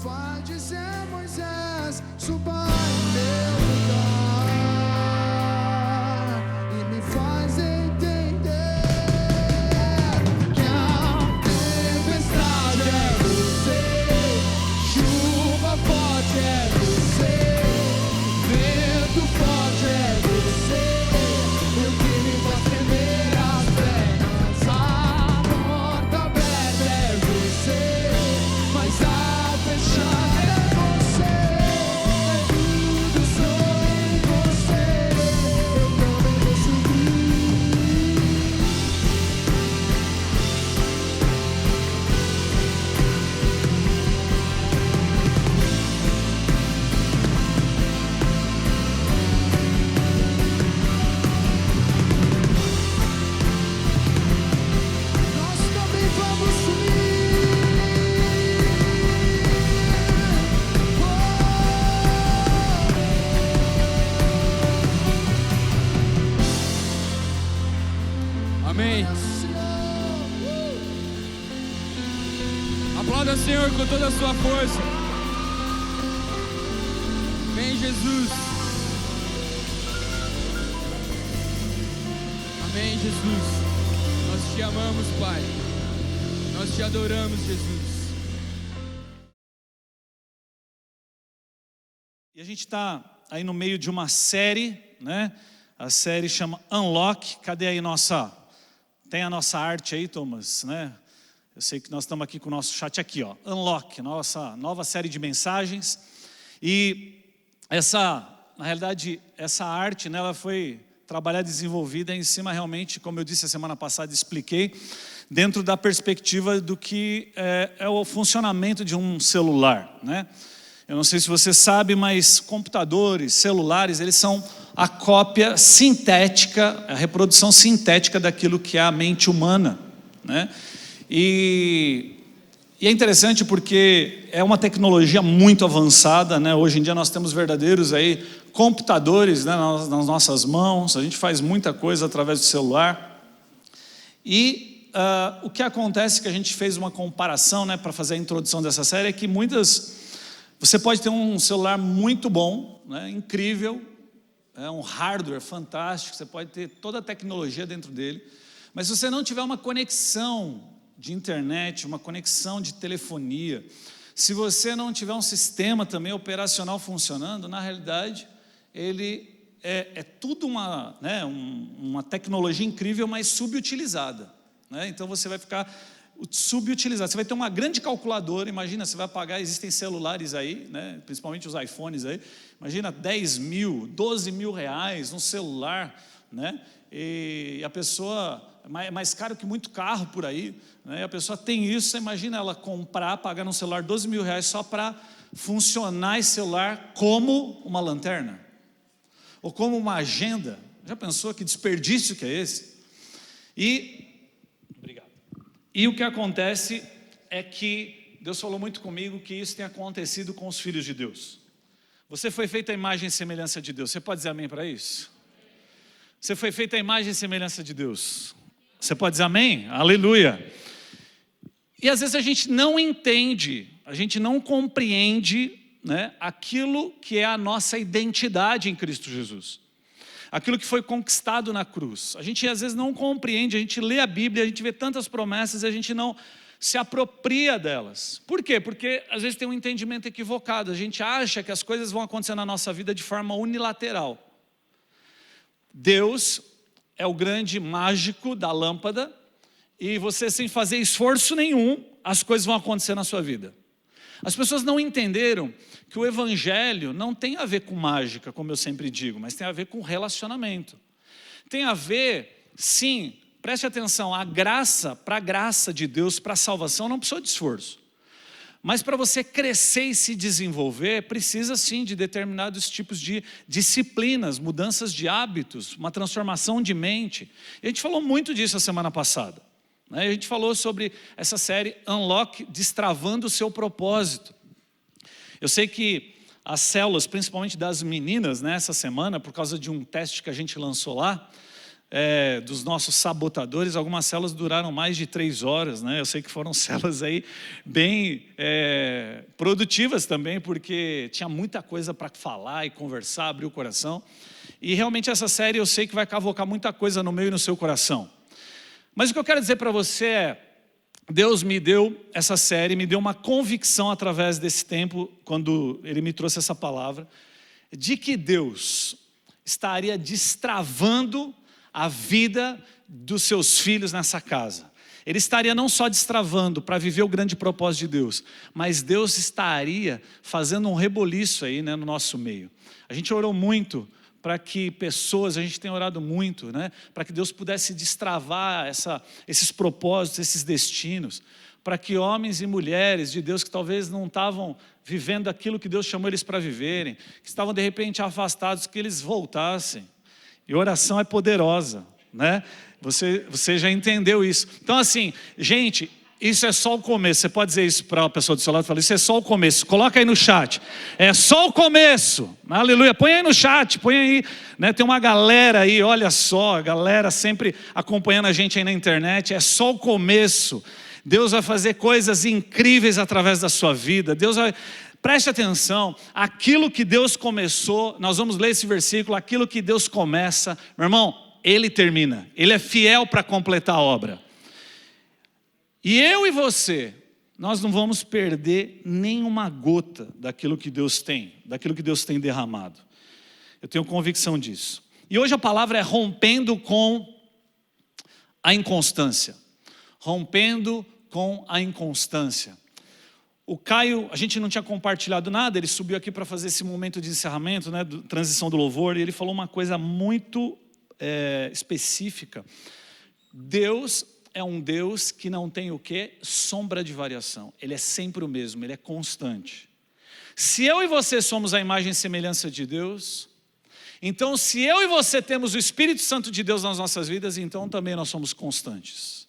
faz dizer, Moisés, suba em meu lugar e me faz entender que a tempestade é você, chuva forte é você, vento forte é você, o que me faz tremer as pernas, a porta aberta é você, mas a fechada é você, é tudo sobre você, eu também vou subir. Nós também vamos subir. Amém. Aplauda o Senhor com toda a sua força. Vem, Jesus. Amém, Jesus. Nós te amamos, Pai. Nós te adoramos, Jesus. E a gente está aí no meio de uma série, né? A série chama Unlock. Cadê aí tem a nossa arte aí, Thomas, né? Eu sei que nós estamos aqui com o nosso chat aqui, ó. Unlock, nossa nova série de mensagens. E na realidade, essa arte, né, ela foi trabalhada e desenvolvida em cima realmente, como eu disse a semana passada, expliquei, dentro da perspectiva do que é o funcionamento de um celular, né? Eu não sei se você sabe, mas computadores, celulares, eles são a cópia sintética, a reprodução sintética daquilo que é a mente humana, né? E é interessante porque é uma tecnologia muito avançada, né? Hoje em dia nós temos verdadeiros aí computadores, né, nas nossas mãos, a gente faz muita coisa através do celular. E o que acontece, que a gente fez uma comparação, né, para fazer a introdução dessa série, é que você pode ter um celular muito bom, né, incrível, um hardware fantástico, você pode ter toda a tecnologia dentro dele, mas se você não tiver uma conexão de internet, uma conexão de telefonia, se você não tiver um sistema também operacional funcionando, na realidade, ele é tudo uma tecnologia incrível, mas subutilizada, né? Então você vai ficar subutilizado. Você vai ter uma grande calculadora, imagina, você vai pagar, existem celulares aí, né, principalmente os iPhones aí, imagina 10 mil, 12 mil reais um celular, né, e a pessoa, é mais caro que muito carro por aí, né, e a pessoa tem isso, você imagina ela pagar num celular 12 mil reais só para funcionar esse celular como uma lanterna, ou como uma agenda. Já pensou que desperdício que é esse? E o que acontece é que Deus falou muito comigo que isso tem acontecido com os filhos de Deus. Você foi feito à imagem e semelhança de Deus. Você pode dizer amém para isso? Você foi feito à imagem e semelhança de Deus. Você pode dizer amém? Aleluia. E às vezes a gente não entende, a gente não compreende, né, aquilo que é a nossa identidade em Cristo Jesus. Aquilo que foi conquistado na cruz. A gente às vezes não compreende, a gente lê a Bíblia, a gente vê tantas promessas e a gente não se apropria delas. Por quê? Porque às vezes tem um entendimento equivocado, a gente acha que as coisas vão acontecer na nossa vida de forma unilateral. Deus é o grande mágico da lâmpada e você, sem fazer esforço nenhum, as coisas vão acontecer na sua vida. As pessoas não entenderam que o evangelho não tem a ver com mágica, como eu sempre digo, mas tem a ver com relacionamento. Tem a ver, sim, preste atenção, para a graça de Deus, para a salvação, não precisa de esforço. Mas para você crescer e se desenvolver, precisa sim de determinados tipos de disciplinas, mudanças de hábitos, uma transformação de mente. E a gente falou muito disso a semana passada. A gente falou sobre essa série Unlock, destravando o seu propósito. Eu sei que as células, principalmente das meninas, né, essa semana, por causa de um teste que a gente lançou lá, dos nossos sabotadores, algumas células duraram mais de 3 horas, né? Eu sei que foram células aí bem produtivas também, porque tinha muita coisa para falar e conversar, abrir o coração. E realmente essa série eu sei que vai cavocar muita coisa no meu e no seu coração. Mas o que eu quero dizer para você é, Deus me deu essa série, me deu uma convicção através desse tempo, quando Ele me trouxe essa palavra, de que Deus estaria destravando a vida dos seus filhos nessa casa. Ele estaria não só destravando para viver o grande propósito de Deus, mas Deus estaria fazendo um reboliço aí, né, no nosso meio. A gente orou muito para que pessoas, a gente tem orado muito, né, para que Deus pudesse destravar esses propósitos, esses destinos, para que homens e mulheres de Deus que talvez não estavam vivendo aquilo que Deus chamou eles para viverem, que estavam de repente afastados, que eles voltassem. E oração é poderosa, né? Você já entendeu isso. Então assim, gente, isso é só o começo. Você pode dizer isso para a pessoa do seu lado e falar, isso é só o começo. Coloca aí no chat. É só o começo. Aleluia. Põe aí no chat, põe aí. Né? Tem uma galera aí, olha só, a galera sempre acompanhando a gente aí na internet. É só o começo. Deus vai fazer coisas incríveis através da sua vida. Deus vai... Preste atenção, aquilo que Deus começou, nós vamos ler esse versículo, aquilo que Deus começa, meu irmão, Ele termina. Ele é fiel para completar a obra. E eu e você, nós não vamos perder nenhuma gota daquilo que Deus tem, daquilo que Deus tem derramado. Eu tenho convicção disso. E hoje a palavra é rompendo com a inconstância. Rompendo com a inconstância. O Caio, a gente não tinha compartilhado nada, ele subiu aqui para fazer esse momento de encerramento, né, transição do louvor, e ele falou uma coisa muito específica. Deus é um Deus que não tem o quê? Sombra de variação. Ele é sempre o mesmo, Ele é constante. Se eu e você somos a imagem e semelhança de Deus, então se eu e você temos o Espírito Santo de Deus nas nossas vidas, então também nós somos constantes.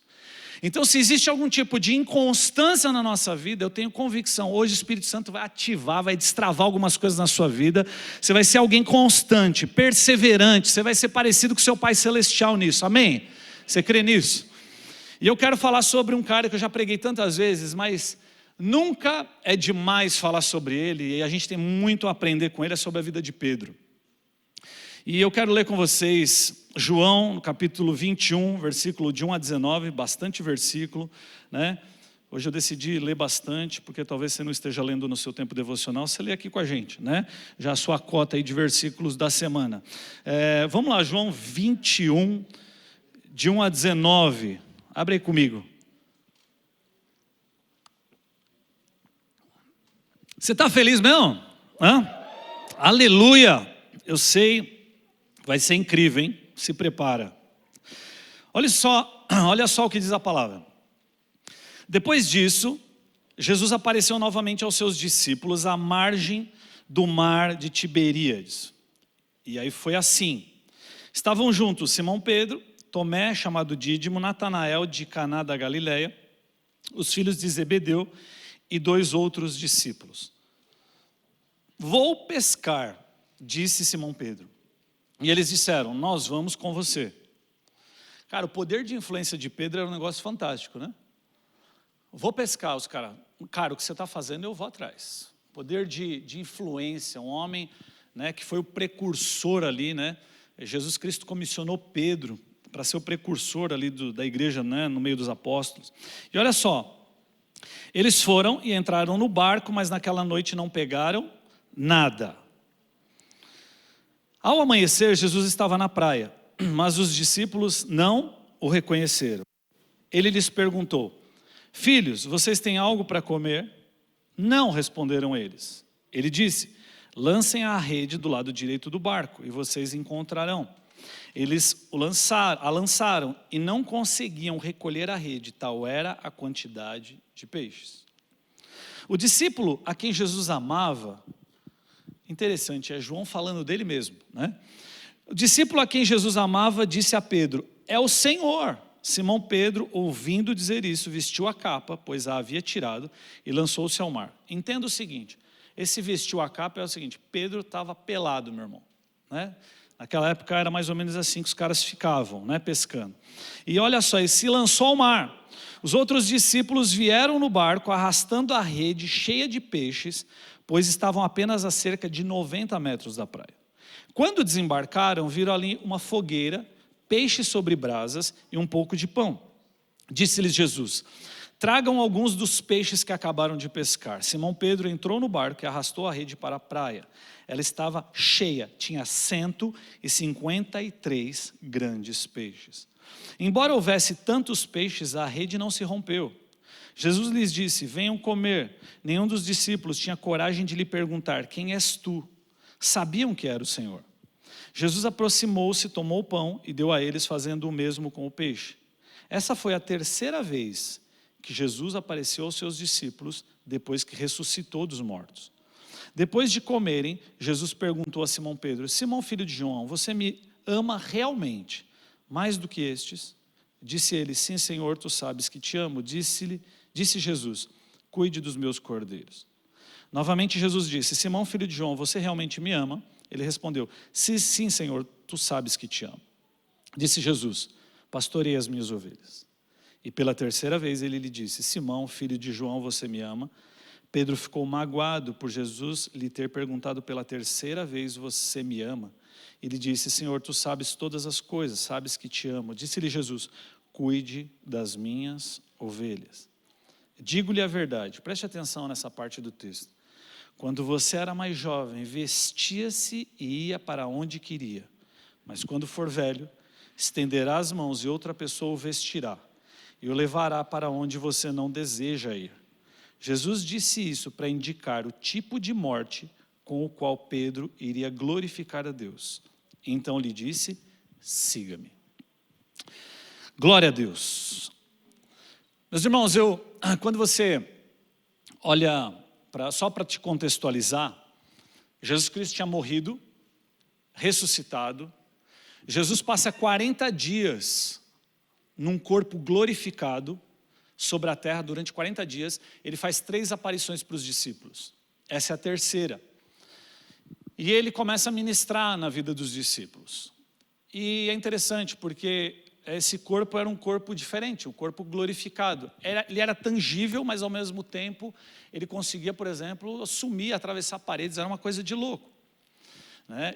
Então se existe algum tipo de inconstância na nossa vida, eu tenho convicção, hoje o Espírito Santo vai ativar, vai destravar algumas coisas na sua vida, você vai ser alguém constante, perseverante, você vai ser parecido com o seu Pai Celestial nisso, amém? Você crê nisso? E eu quero falar sobre um cara que eu já preguei tantas vezes, mas nunca é demais falar sobre ele, e a gente tem muito a aprender com ele, é sobre a vida de Pedro. E eu quero ler com vocês João, no capítulo 21, versículo de 1 a 19, bastante versículo, né? Hoje eu decidi ler bastante, porque talvez você não esteja lendo no seu tempo devocional, você lê aqui com a gente, né? Já a sua cota aí de versículos da semana. Vamos lá, João 21, de 1 a 19, abre aí comigo. Você está feliz mesmo? Hã? Aleluia! Eu sei... Vai ser incrível, hein? Se prepara. Olha só o que diz a palavra. Depois disso, Jesus apareceu novamente aos seus discípulos à margem do mar de Tiberíades. E aí foi assim. Estavam juntos Simão Pedro, Tomé, chamado Dídimo, Natanael de Caná da Galileia, os filhos de Zebedeu e 2 outros discípulos. Vou pescar, disse Simão Pedro. E eles disseram, nós vamos com você. Cara, o poder de influência de Pedro era um negócio fantástico, né? Vou pescar, os caras, cara, o que você está fazendo eu vou atrás. Poder de influência, um homem, né, que foi o precursor ali, né? Jesus Cristo comissionou Pedro para ser o precursor ali da igreja, né, no meio dos apóstolos. E olha só, eles foram e entraram no barco, mas naquela noite não pegaram nada. Ao amanhecer, Jesus estava na praia, mas os discípulos não o reconheceram. Ele lhes perguntou, filhos, vocês têm algo para comer? Não, responderam eles. Ele disse, lancem a rede do lado direito do barco e vocês encontrarão. Eles a lançaram e não conseguiam recolher a rede, tal era a quantidade de peixes. O discípulo a quem Jesus amava, interessante, é João falando dele mesmo, né? O discípulo a quem Jesus amava disse a Pedro, é o Senhor. Simão Pedro, ouvindo dizer isso, vestiu a capa, pois a havia tirado, e lançou-se ao mar. Entenda o seguinte, esse vestiu a capa é o seguinte, Pedro estava pelado, meu irmão, né? Naquela época era mais ou menos assim que os caras ficavam, né, pescando. E olha só, ele se lançou ao mar. Os outros discípulos vieram no barco arrastando a rede cheia de peixes, pois estavam apenas a cerca de 90 metros da praia. Quando desembarcaram, viram ali uma fogueira, peixes sobre brasas e um pouco de pão. Disse-lhes Jesus: tragam alguns dos peixes que acabaram de pescar. Simão Pedro entrou no barco e arrastou a rede para a praia. Ela estava cheia, tinha 153 grandes peixes. Embora houvesse tantos peixes, a rede não se rompeu. Jesus lhes disse: venham comer. Nenhum dos discípulos tinha coragem de lhe perguntar: quem és tu? Sabiam que era o Senhor. Jesus aproximou-se, tomou o pão e deu a eles, fazendo o mesmo com o peixe. Essa foi a terceira vez que Jesus apareceu aos seus discípulos depois que ressuscitou dos mortos. Depois de comerem, Jesus perguntou a Simão Pedro: Simão, filho de João, você me ama realmente, mais do que estes? Disse ele: sim, Senhor, tu sabes que te amo. Disse Jesus: cuide dos meus cordeiros. Novamente Jesus disse: Simão, filho de João, você realmente me ama? Ele respondeu: sim, sim, Senhor, tu sabes que te amo. Disse Jesus: pastorei as minhas ovelhas. E pela terceira vez ele lhe disse: Simão, filho de João, você me ama? Pedro ficou magoado por Jesus lhe ter perguntado pela terceira vez: você me ama? Ele disse: Senhor, tu sabes todas as coisas, sabes que te amo. Disse-lhe Jesus: cuide das minhas ovelhas. Digo-lhe a verdade, preste atenção nessa parte do texto. Quando você era mais jovem, vestia-se e ia para onde queria. Mas quando for velho, estenderá as mãos e outra pessoa o vestirá e o levará para onde você não deseja ir. Jesus disse isso para indicar o tipo de morte com o qual Pedro iria glorificar a Deus. Então lhe disse: siga-me. Glória a Deus. Meus irmãos, quando você olha, só para te contextualizar, Jesus Cristo tinha morrido, ressuscitado. Jesus passa 40 dias num corpo glorificado sobre a terra. Durante 40 dias, ele faz 3 aparições para os discípulos. Essa é a terceira. E ele começa a ministrar na vida dos discípulos. E é interessante porque esse corpo era um corpo diferente, um corpo glorificado. Ele era tangível, mas ao mesmo tempo ele conseguia, por exemplo, sumir, atravessar paredes, era uma coisa de louco.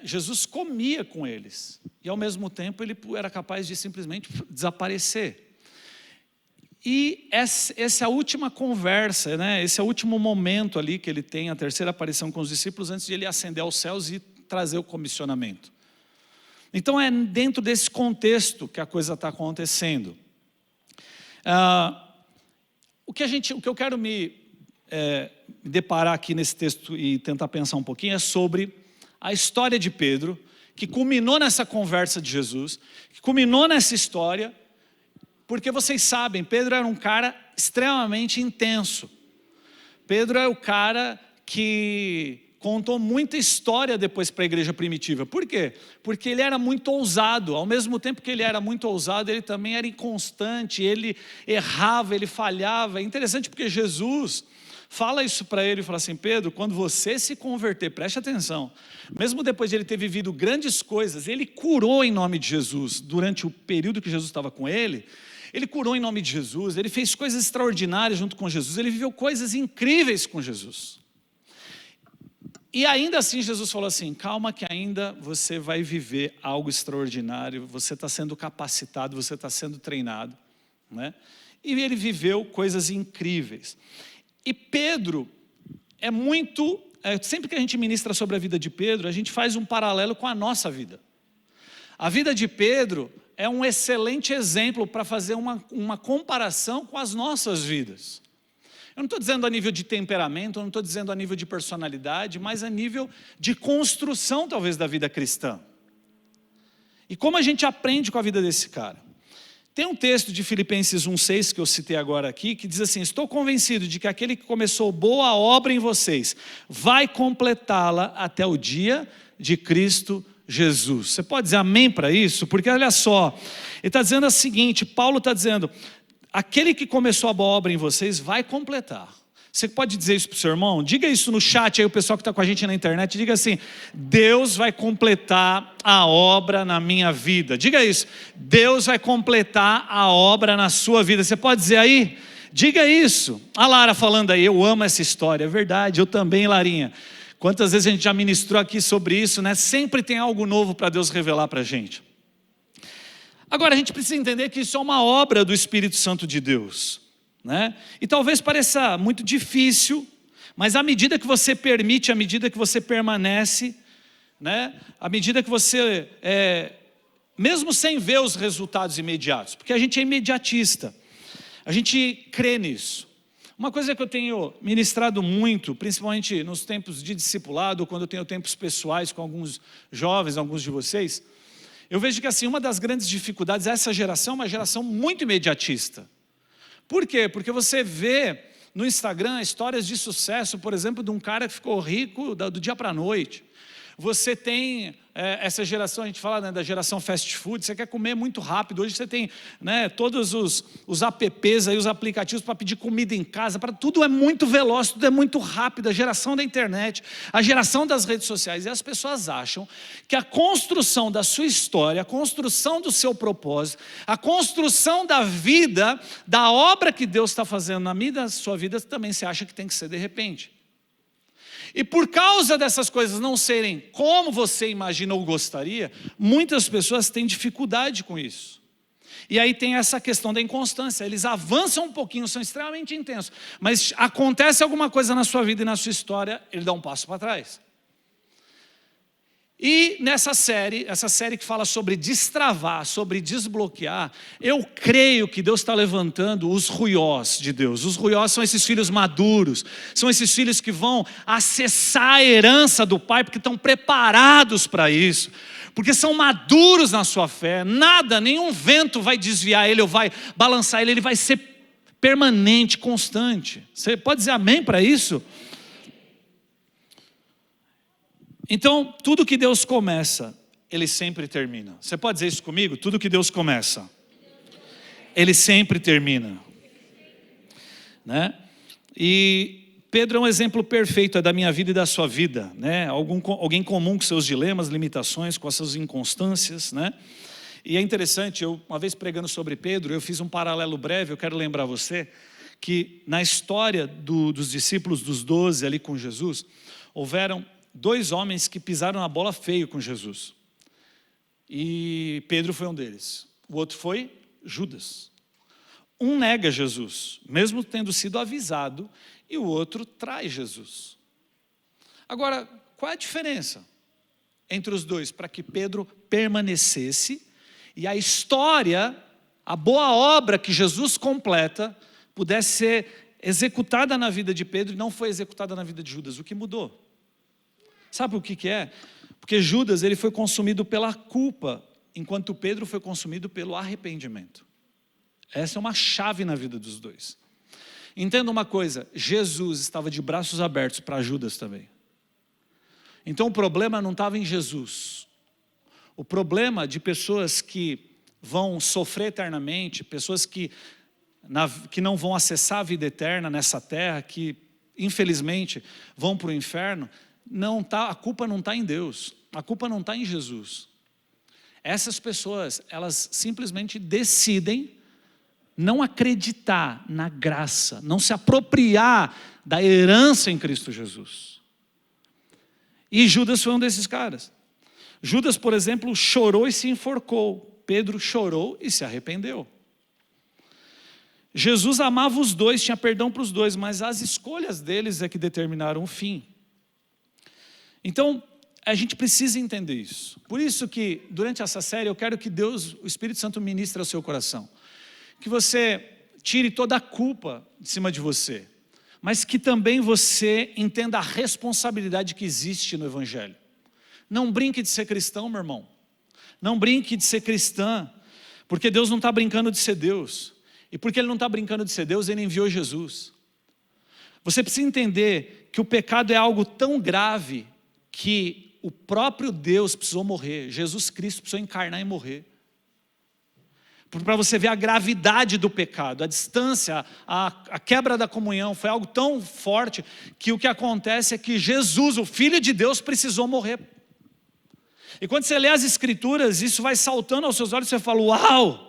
Jesus comia com eles e ao mesmo tempo ele era capaz de simplesmente desaparecer. E essa é a última conversa, esse é o último momento ali que ele tem, a terceira aparição com os discípulos, antes de ele ascender aos céus e trazer o comissionamento. Então é dentro desse contexto que a coisa está acontecendo. O que eu quero me deparar aqui nesse texto e tentar pensar um pouquinho é sobre a história de Pedro, que culminou nessa conversa de Jesus, que culminou nessa história, porque vocês sabem, Pedro era um cara extremamente intenso. Pedro é o cara que contou muita história depois para a igreja primitiva. Por quê? Porque ele era muito ousado. Ao mesmo tempo que ele era muito ousado, ele também era inconstante, ele errava, ele falhava. É interessante porque Jesus fala isso para ele e fala assim: Pedro, quando você se converter, preste atenção, mesmo depois de ele ter vivido grandes coisas, ele curou em nome de Jesus, durante o período que Jesus estava com ele curou em nome de Jesus, ele fez coisas extraordinárias junto com Jesus, ele viveu coisas incríveis com Jesus. E ainda assim Jesus falou assim: calma que ainda você vai viver algo extraordinário, você está sendo capacitado, você está sendo treinado. E ele viveu coisas incríveis. E Pedro sempre que a gente ministra sobre a vida de Pedro, a gente faz um paralelo com a nossa vida. A vida de Pedro é um excelente exemplo para fazer uma comparação com as nossas vidas. Eu não estou dizendo a nível de temperamento, eu não estou dizendo a nível de personalidade, mas a nível de construção talvez da vida cristã. E como a gente aprende com a vida desse cara? Tem um texto de Filipenses 1,6 que eu citei agora aqui, que diz assim: estou convencido de que aquele que começou boa obra em vocês vai completá-la até o dia de Cristo Jesus. Você pode dizer amém para isso? Porque olha só, ele está dizendo o seguinte, Paulo está dizendo: aquele que começou a boa obra em vocês vai completar. Você pode dizer isso para o seu irmão? Diga isso no chat aí, o pessoal que está com a gente na internet. Diga assim: Deus vai completar a obra na minha vida. Diga isso: Deus vai completar a obra na sua vida. Você pode dizer aí? Diga isso. A Lara falando aí, eu amo essa história. É verdade, eu também, Larinha. Quantas vezes a gente já ministrou aqui sobre isso, né? Sempre tem algo novo para Deus revelar para a gente. Agora, a gente precisa entender que isso é uma obra do Espírito Santo de Deus, né? E talvez pareça muito difícil, mas à medida que você permite, à medida que você permanece, né? À medida que você, mesmo sem ver os resultados imediatos, porque a gente é imediatista, a gente crê nisso. Uma coisa que eu tenho ministrado muito, principalmente nos tempos de discipulado, quando eu tenho tempos pessoais com alguns jovens, alguns de vocês, eu vejo que assim, uma das grandes dificuldades, essa geração é uma geração muito imediatista. Por quê? Porque você vê no Instagram histórias de sucesso, por exemplo, de um cara que ficou rico do dia para a noite. Você tem essa geração, a gente fala, né, da geração fast food, você quer comer muito rápido. Hoje você tem, né, todos os apps, aí, os aplicativos para pedir comida em casa, tudo é muito veloz, tudo é muito rápido. A geração da internet, a geração das redes sociais. E as pessoas acham que a construção da sua história, a construção do seu propósito, a construção da vida, da obra que Deus está fazendo na minha, da sua vida, também se acha que tem que ser de repente. E por causa dessas coisas não serem como você imagina ou gostaria, muitas pessoas têm dificuldade com isso. E aí tem essa questão da inconstância. Eles avançam um pouquinho, são extremamente intensos, mas acontece alguma coisa na sua vida e na sua história, ele dá um passo para trás. E essa série que fala sobre destravar, sobre desbloquear, eu creio que Deus está levantando os ruiós de Deus. Os ruiós são esses filhos maduros, são esses filhos que vão acessar a herança do Pai, porque estão preparados para isso, porque são maduros na sua fé. Nada, nenhum vento vai desviar ele ou vai balançar ele, ele vai ser permanente, constante. Você pode dizer amém para isso? Então, tudo que Deus começa, Ele sempre termina. Você pode dizer isso comigo? Tudo que Deus começa, Ele sempre termina, né? E Pedro é um exemplo perfeito, é da minha vida e da sua vida, né? Alguém comum com seus dilemas, limitações, com as suas inconstâncias, né? E é interessante, uma vez pregando sobre Pedro, eu fiz um paralelo breve. Eu quero lembrar você que na história dos discípulos dos 12 ali com Jesus, houveram 2 homens que pisaram na bola feio com Jesus. E Pedro foi um deles. O outro foi Judas. Um nega Jesus, mesmo tendo sido avisado, e o outro trai Jesus. Agora, qual é a diferença entre os dois para que Pedro permanecesse e a história, a boa obra que Jesus completa, pudesse ser executada na vida de Pedro e não foi executada na vida de Judas? O que mudou? Sabe o que é? Porque Judas, ele foi consumido pela culpa, enquanto Pedro foi consumido pelo arrependimento. Essa é uma chave na vida dos dois. Entenda uma coisa, Jesus estava de braços abertos para Judas também. Então o problema não estava em Jesus. O problema de pessoas que vão sofrer eternamente, pessoas que não vão acessar a vida eterna nessa terra, que infelizmente vão para o inferno, a culpa não está em Deus, a culpa não está em Jesus. Essas pessoas, elas simplesmente decidem não acreditar na graça, não se apropriar da herança em Cristo Jesus. E Judas foi um desses caras. Judas, por exemplo, chorou e se enforcou. Pedro chorou e se arrependeu. Jesus amava os dois, tinha perdão para os dois, mas as escolhas deles é que determinaram o fim. Então, a gente precisa entender isso. Por isso que, durante essa série, eu quero que Deus, o Espírito Santo, ministre ao seu coração. Que você tire toda a culpa de cima de você, mas que também você entenda a responsabilidade que existe no Evangelho. Não brinque de ser cristão, meu irmão. Não brinque de ser cristã, porque Deus não está brincando de ser Deus. E porque Ele não está brincando de ser Deus, Ele enviou Jesus. Você precisa entender que o pecado é algo tão grave que o próprio Deus precisou morrer. Jesus Cristo precisou encarnar e morrer. para você ver a gravidade do pecado, a distância, a quebra da comunhão, foi algo tão forte que o que acontece é que Jesus, o Filho de Deus, precisou morrer. E quando você lê as Escrituras, isso vai saltando aos seus olhos, você fala, uau!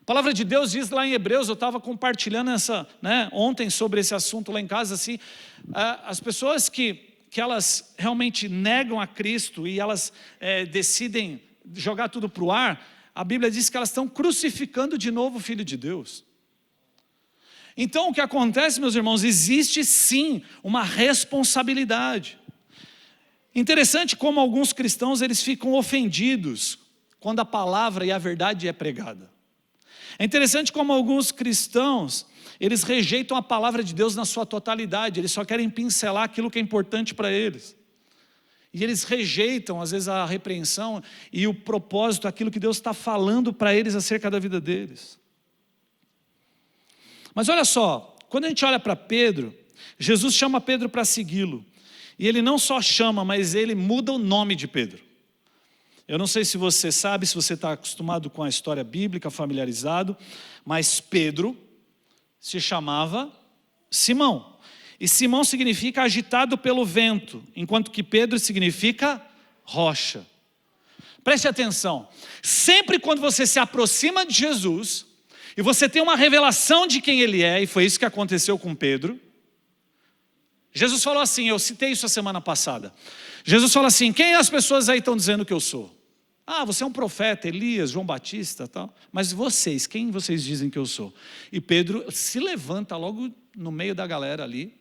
A palavra de Deus diz lá em Hebreus, eu estava compartilhando ontem sobre esse assunto lá em casa, assim, as pessoas que elas realmente negam a Cristo e elas decidem jogar tudo para o ar, a Bíblia diz que elas estão crucificando de novo o Filho de Deus. Então o que acontece, meus irmãos, existe sim uma responsabilidade. Interessante como alguns cristãos eles ficam ofendidos quando a palavra e a verdade é pregada. É interessante como alguns cristãos eles rejeitam a palavra de Deus na sua totalidade, eles só querem pincelar aquilo que é importante para eles. E eles rejeitam, às vezes, a repreensão e o propósito, aquilo que Deus está falando para eles acerca da vida deles. Mas olha só, quando a gente olha para Pedro, Jesus chama Pedro para segui-lo. E ele não só chama, mas ele muda o nome de Pedro. Eu não sei se você sabe, se você está acostumado com a história bíblica, familiarizado, mas Pedro se chamava Simão. E Simão significa agitado pelo vento, enquanto que Pedro significa rocha. Preste atenção, sempre quando você se aproxima de Jesus, e você tem uma revelação de quem Ele é, e foi isso que aconteceu com Pedro, Jesus falou assim, eu citei isso a semana passada, Jesus falou assim, quem as pessoas aí estão dizendo que eu sou? Ah, você é um profeta, Elias, João Batista, tal. Mas vocês, quem vocês dizem que eu sou? E Pedro se levanta logo no meio da galera ali,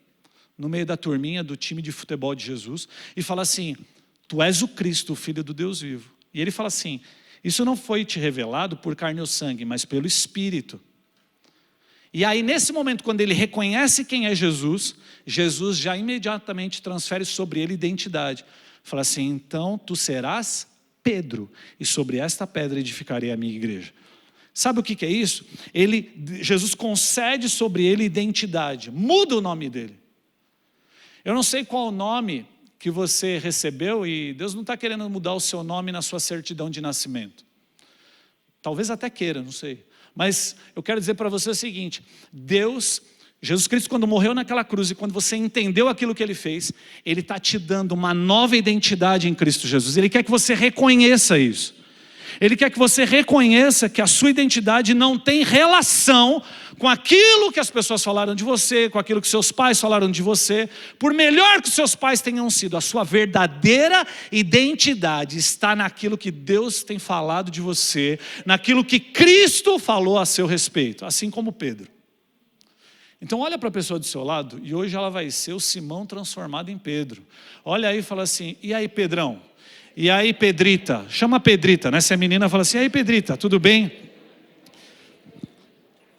no meio da turminha do time de futebol de Jesus, e fala assim, tu és o Cristo, o Filho do Deus vivo. E ele fala assim, isso não foi te revelado por carne ou sangue, mas pelo Espírito. E aí nesse momento, quando ele reconhece quem é Jesus, Jesus já imediatamente transfere sobre ele identidade. Fala assim, então tu serás Pedro, e sobre esta pedra edificarei a minha igreja. Sabe o que é isso? Jesus concede sobre ele identidade, muda o nome dele. Eu não sei qual o nome que você recebeu e Deus não está querendo mudar o seu nome na sua certidão de nascimento. Talvez até queira, não sei. Mas eu quero dizer para você o seguinte, Jesus Cristo quando morreu naquela cruz e quando você entendeu aquilo que Ele fez, Ele está te dando uma nova identidade em Cristo Jesus. Ele quer que você reconheça isso. Ele quer que você reconheça que a sua identidade não tem relação com aquilo que as pessoas falaram de você, com aquilo que seus pais falaram de você. Por melhor que seus pais tenham sido, a sua verdadeira identidade está naquilo que Deus tem falado de você, naquilo que Cristo falou a seu respeito, assim como Pedro. Então olha para a pessoa do seu lado e hoje ela vai ser o Simão transformado em Pedro. Olha aí e fala assim, e aí Pedrão? E aí Pedrita? Chama a Pedrita, né? Se a menina fala assim, e aí Pedrita, tudo bem?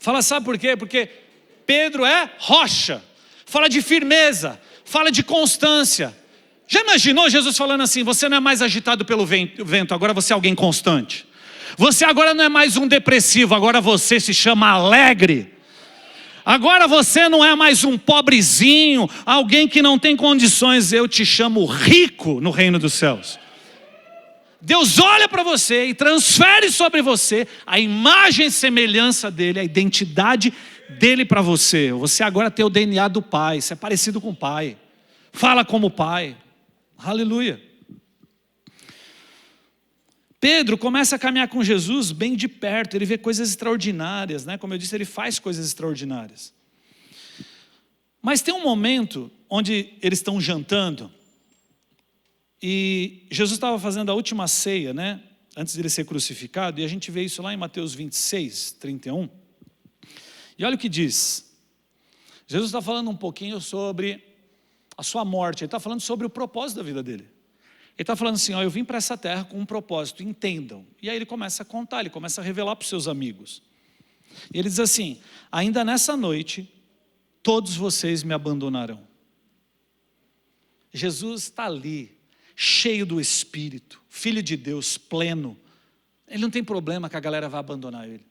Fala, sabe por quê? Porque Pedro é rocha, fala de firmeza, fala de constância. Já imaginou Jesus falando assim, você não é mais agitado pelo vento, agora você é alguém constante. Você agora não é mais um depressivo, agora você se chama alegre. Agora você não é mais um pobrezinho, alguém que não tem condições, eu te chamo rico no reino dos céus. Deus olha para você e transfere sobre você a imagem e semelhança dele, a identidade dele para você. Você agora tem o DNA do Pai, você é parecido com o Pai, fala como o Pai, aleluia. Pedro começa a caminhar com Jesus bem de perto, ele vê coisas extraordinárias, né? Como eu disse, ele faz coisas extraordinárias. Mas tem um momento onde eles estão jantando, e Jesus estava fazendo a última ceia, né? Antes de ele ser crucificado, e a gente vê isso lá em Mateus 26, 31. E olha o que diz. Jesus está falando um pouquinho sobre a sua morte, ele está falando sobre o propósito da vida dele. Ele está falando assim, ó, eu vim para essa terra com um propósito, entendam. E aí ele começa a contar, ele começa a revelar para os seus amigos. E ele diz assim, ainda nessa noite, todos vocês me abandonarão. Jesus está ali, cheio do Espírito, Filho de Deus, pleno. Ele não tem problema que a galera vá abandonar ele,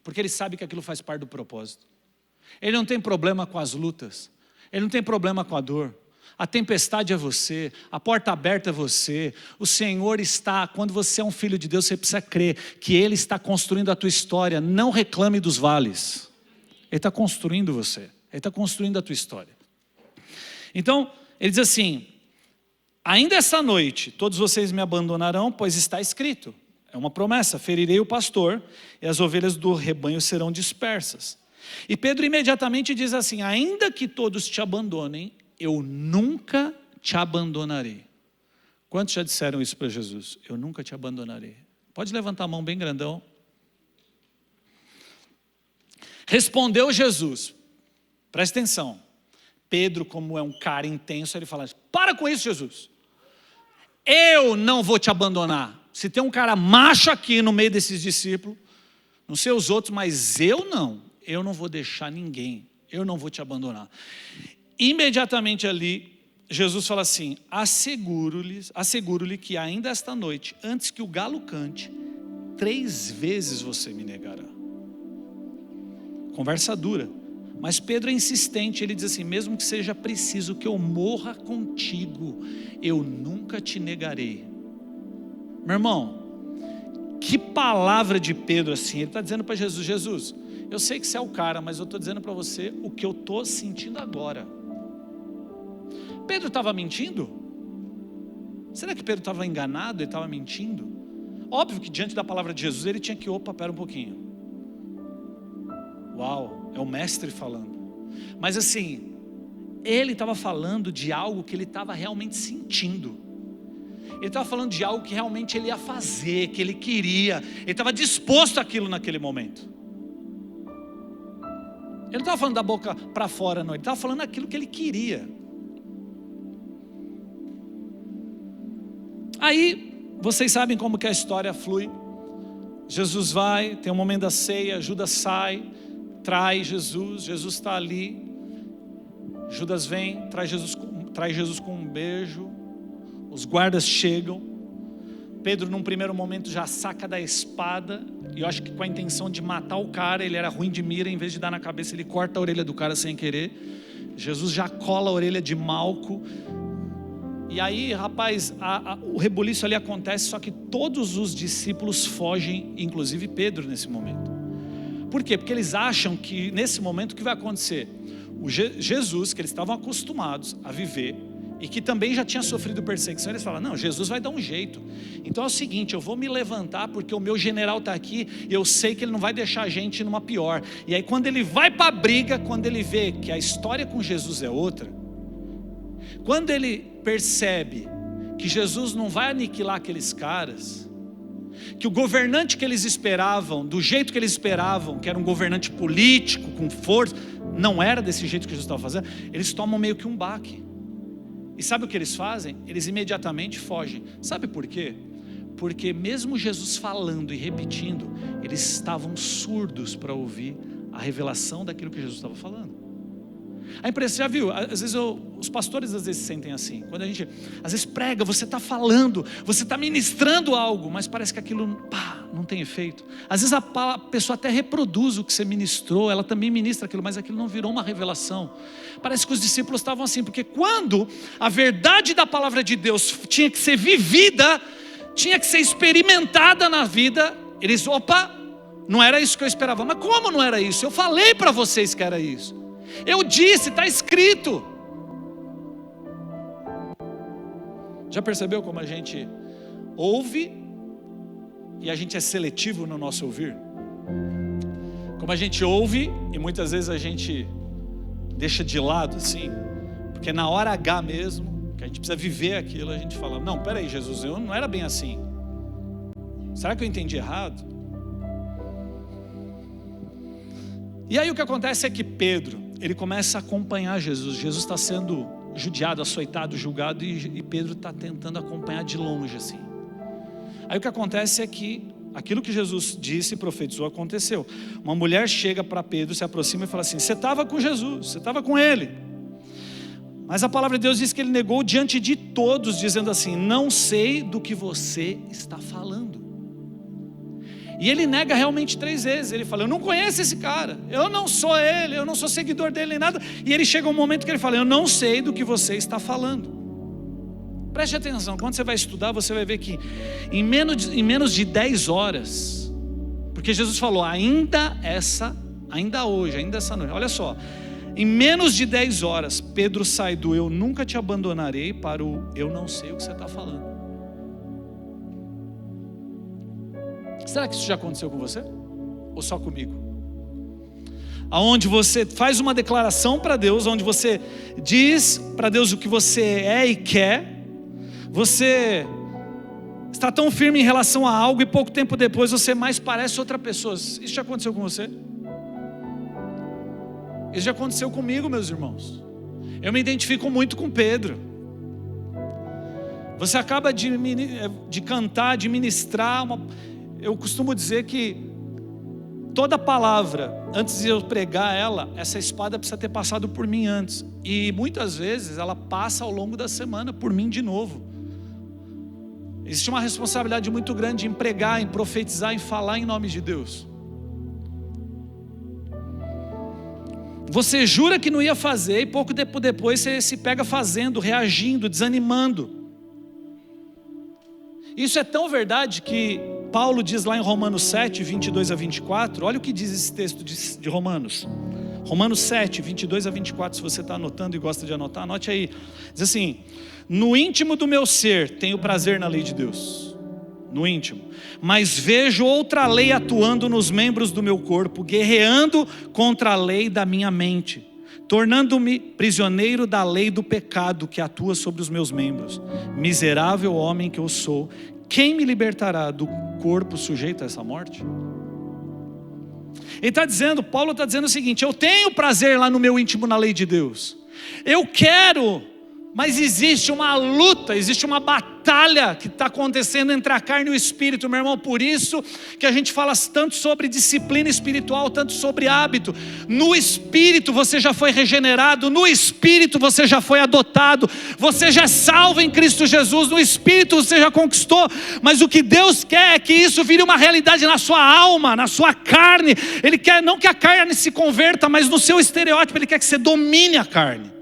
porque ele sabe que aquilo faz parte do propósito. Ele não tem problema com as lutas, ele não tem problema com a dor, A tempestade é você, a porta aberta é você. O Senhor está, quando você é um filho de Deus, você precisa crer que Ele está construindo a tua história. Não reclame dos vales. Ele está construindo você, Ele está construindo a tua história. Então, ele diz assim: ainda essa noite todos vocês me abandonarão, pois está escrito. É uma promessa: ferirei o pastor e as ovelhas do rebanho serão dispersas. E Pedro imediatamente diz assim: ainda que todos te abandonem, eu nunca te abandonarei. Quantos já disseram isso para Jesus? Eu nunca te abandonarei. Pode levantar a mão bem grandão. Respondeu Jesus. Presta atenção. Pedro, como é um cara intenso, ele fala: para com isso, Jesus. Eu não vou te abandonar. Se tem um cara macho aqui no meio desses discípulos, não sei os outros, mas eu não vou deixar ninguém. Eu não vou te abandonar. Imediatamente ali, Jesus fala assim: asseguro-lhe que ainda esta noite, antes que o galo cante, 3 vezes você me negará. Conversa dura, mas Pedro é insistente, ele diz assim: mesmo que seja preciso que eu morra contigo, eu nunca te negarei. Meu irmão, que palavra de Pedro assim, ele está dizendo para Jesus: Jesus, eu sei que você é o cara, mas eu estou dizendo para você o que eu estou sentindo agora. Pedro estava mentindo? Será que Pedro estava enganado? Ele estava mentindo? Óbvio que diante da palavra de Jesus ele tinha que, pera um pouquinho. Uau, é o mestre falando. Mas assim, ele estava falando de algo que ele estava realmente sentindo. Ele estava falando de algo que realmente ele ia fazer, que ele queria. Ele estava disposto àquilo naquele momento. Ele não estava falando da boca para fora, não. Ele estava falando aquilo que ele queria. Aí, vocês sabem como que a história flui. Jesus vai, tem um momento da ceia, Judas sai, trai Jesus, Jesus está ali. Judas vem, traz Jesus com um beijo. Os guardas chegam. Pedro num primeiro momento já saca da espada, e eu acho que com a intenção de matar o cara. Ele era ruim de mira, em vez de dar na cabeça, ele corta a orelha do cara sem querer. Jesus já cola a orelha de Malco. E aí, rapaz, o rebuliço ali acontece, só que todos os discípulos fogem, inclusive Pedro nesse momento. Por quê? Porque eles acham que nesse momento o que vai acontecer? O Jesus, que eles estavam acostumados a viver, e que também já tinha sofrido perseguição, eles falam: não, Jesus vai dar um jeito. Então é o seguinte, eu vou me levantar porque o meu general está aqui, e eu sei que ele não vai deixar a gente numa pior. E aí quando ele vai para a briga, quando ele vê que a história com Jesus é outra, quando ele percebe que Jesus não vai aniquilar aqueles caras, que o governante que eles esperavam, do jeito que eles esperavam, que era um governante político, com força, não era desse jeito que Jesus estava fazendo, eles tomam meio que um baque. E sabe o que eles fazem? Eles imediatamente fogem. Sabe por quê? Porque mesmo Jesus falando e repetindo, eles estavam surdos para ouvir a revelação daquilo que Jesus estava falando. A impressão, já viu? Às vezes os pastores às vezes se sentem assim. Quando a gente às vezes prega, você está falando, você está ministrando algo, mas parece que aquilo não tem efeito. Às vezes a pessoa até reproduz o que você ministrou, ela também ministra aquilo, mas aquilo não virou uma revelação. Parece que os discípulos estavam assim, porque quando a verdade da palavra de Deus tinha que ser vivida, tinha que ser experimentada na vida, eles, não era isso que eu esperava. Mas como não era isso? Eu falei para vocês que era isso. Eu disse, está escrito. Já percebeu como a gente ouve e a gente é seletivo no nosso ouvir? Como a gente ouve e muitas vezes a gente deixa de lado assim, porque na hora H mesmo, que a gente precisa viver aquilo, a gente fala: não, peraí, Jesus, eu não era bem assim. Será que eu entendi errado? E aí o que acontece é que Pedro, ele começa a acompanhar Jesus. Jesus está sendo judiado, açoitado, julgado, e Pedro está tentando acompanhar de longe assim. Aí o que acontece é que aquilo que Jesus disse e profetizou aconteceu. Uma mulher chega para Pedro, se aproxima e fala assim: você estava com Jesus, você estava com ele. Mas a palavra de Deus diz que ele negou diante de todos, dizendo assim: não sei do que você está falando. E ele nega realmente 3 vezes. Ele fala: eu não conheço esse cara, eu não sou ele, eu não sou seguidor dele nem nada. E ele chega um momento que ele fala: eu não sei do que você está falando. Preste atenção, quando você vai estudar, você vai ver que em menos de 10 horas, porque Jesus falou: ainda hoje, ainda essa noite, olha só, em menos de 10 horas, Pedro sai do eu nunca te abandonarei para o eu não sei o que você está falando. Será que isso já aconteceu com você? Ou só comigo? Aonde você faz uma declaração para Deus, onde você diz para Deus o que você é e quer, você está tão firme em relação a algo e pouco tempo depois você mais parece outra pessoa. Isso já aconteceu com você? Isso já aconteceu comigo, meus irmãos. Eu me identifico muito com Pedro. Você acaba de cantar, de ministrar eu costumo dizer que toda palavra, antes de eu pregar ela, essa espada precisa ter passado por mim antes. E muitas vezes ela passa ao longo da semana por mim de novo. Existe uma responsabilidade muito grande em pregar, em profetizar, em falar em nome de Deus. Você jura que não ia fazer e pouco tempo depois você se pega fazendo, reagindo, desanimando. Isso é tão verdade que Paulo diz lá em Romanos 7, 22 a 24, olha o que diz esse texto de Romanos. Romanos 7, 22 a 24, se você está anotando e gosta de anotar, anote aí. Diz assim: no íntimo do meu ser tenho prazer na lei de Deus, no íntimo, mas vejo outra lei atuando nos membros do meu corpo, guerreando contra a lei da minha mente, tornando-me prisioneiro da lei do pecado que atua sobre os meus membros. Miserável homem que eu sou, quem me libertará do corpo sujeito a essa morte? Ele está dizendo, Paulo está dizendo o seguinte: eu tenho prazer lá no meu íntimo na lei de Deus, eu quero, mas existe uma luta, existe uma batalha que está acontecendo entre a carne e o espírito, meu irmão. Por isso que a gente fala tanto sobre disciplina espiritual, tanto sobre hábito. No espírito você já foi regenerado, no espírito você já foi adotado, você já é salvo em Cristo Jesus, no espírito você já conquistou. Mas o que Deus quer é que isso vire uma realidade na sua alma, na sua carne. Ele quer não que a carne se converta, mas no seu estereótipo Ele quer que você domine a carne.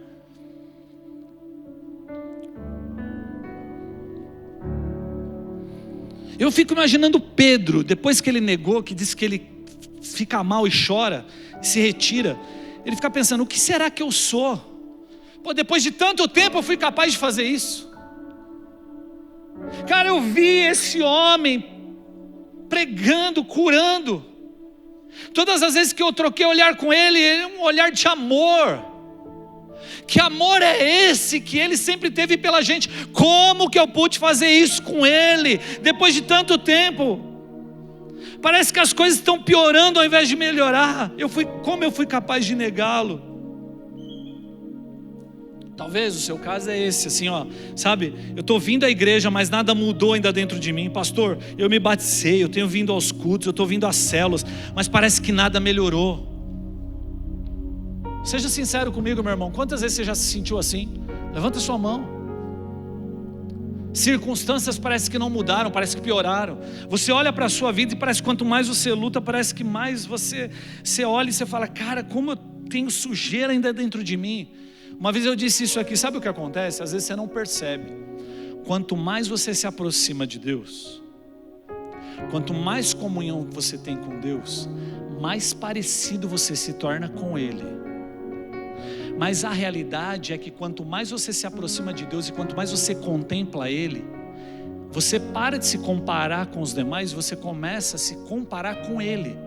Eu fico imaginando Pedro, depois que ele negou, que disse que ele fica mal e chora, se retira, ele fica pensando: o que será que eu sou? Pô, depois de tanto tempo eu fui capaz de fazer isso. Cara, eu vi esse homem pregando, curando. Todas as vezes que eu troquei olhar com ele, um olhar de amor. Que amor é esse que Ele sempre teve pela gente? Como que eu pude fazer isso com Ele, depois de tanto tempo? Parece que as coisas estão piorando ao invés de melhorar. Como eu fui capaz de negá-lo? Talvez o seu caso é esse, assim, ó, sabe? Eu estou vindo à igreja, mas nada mudou ainda dentro de mim. Pastor, eu me batizei, eu tenho vindo aos cultos, eu estou vindo às células, mas parece que nada melhorou. Seja sincero comigo, meu irmão. Quantas vezes você já se sentiu assim? Levanta sua mão. Circunstâncias parece que não mudaram, parece que pioraram. Você olha para a sua vida e parece que quanto mais você luta, parece que mais você olha e você fala: cara, como eu tenho sujeira ainda dentro de mim. Uma vez eu disse isso aqui, sabe o que acontece? Às vezes você não percebe. Quanto mais você se aproxima de Deus, quanto mais comunhão você tem com Deus, mais parecido você se torna com Ele. Mas a realidade é que quanto mais você se aproxima de Deus e quanto mais você contempla Ele, você para de se comparar com os demais, você começa a se comparar com Ele.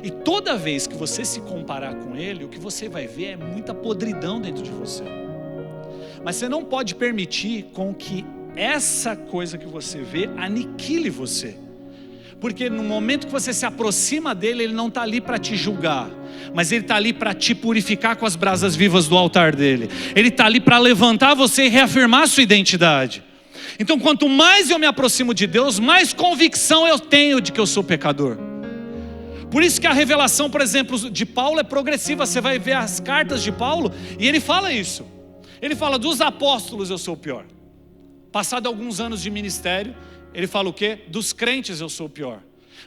E toda vez que você se comparar com Ele, o que você vai ver é muita podridão dentro de você. Mas você não pode permitir com que essa coisa que você vê aniquile você. Porque no momento que você se aproxima dele, Ele não está ali para te julgar, mas Ele está ali para te purificar com as brasas vivas do altar dele. Ele está ali para levantar você e reafirmar a sua identidade. Então quanto mais eu me aproximo de Deus, mais convicção eu tenho de que eu sou pecador. Por isso que a revelação, por exemplo, de Paulo é progressiva. Você vai ver as cartas de Paulo e ele fala isso. Ele fala: dos apóstolos eu sou o pior. Passado alguns anos de ministério, ele fala o quê? Dos crentes eu sou o pior.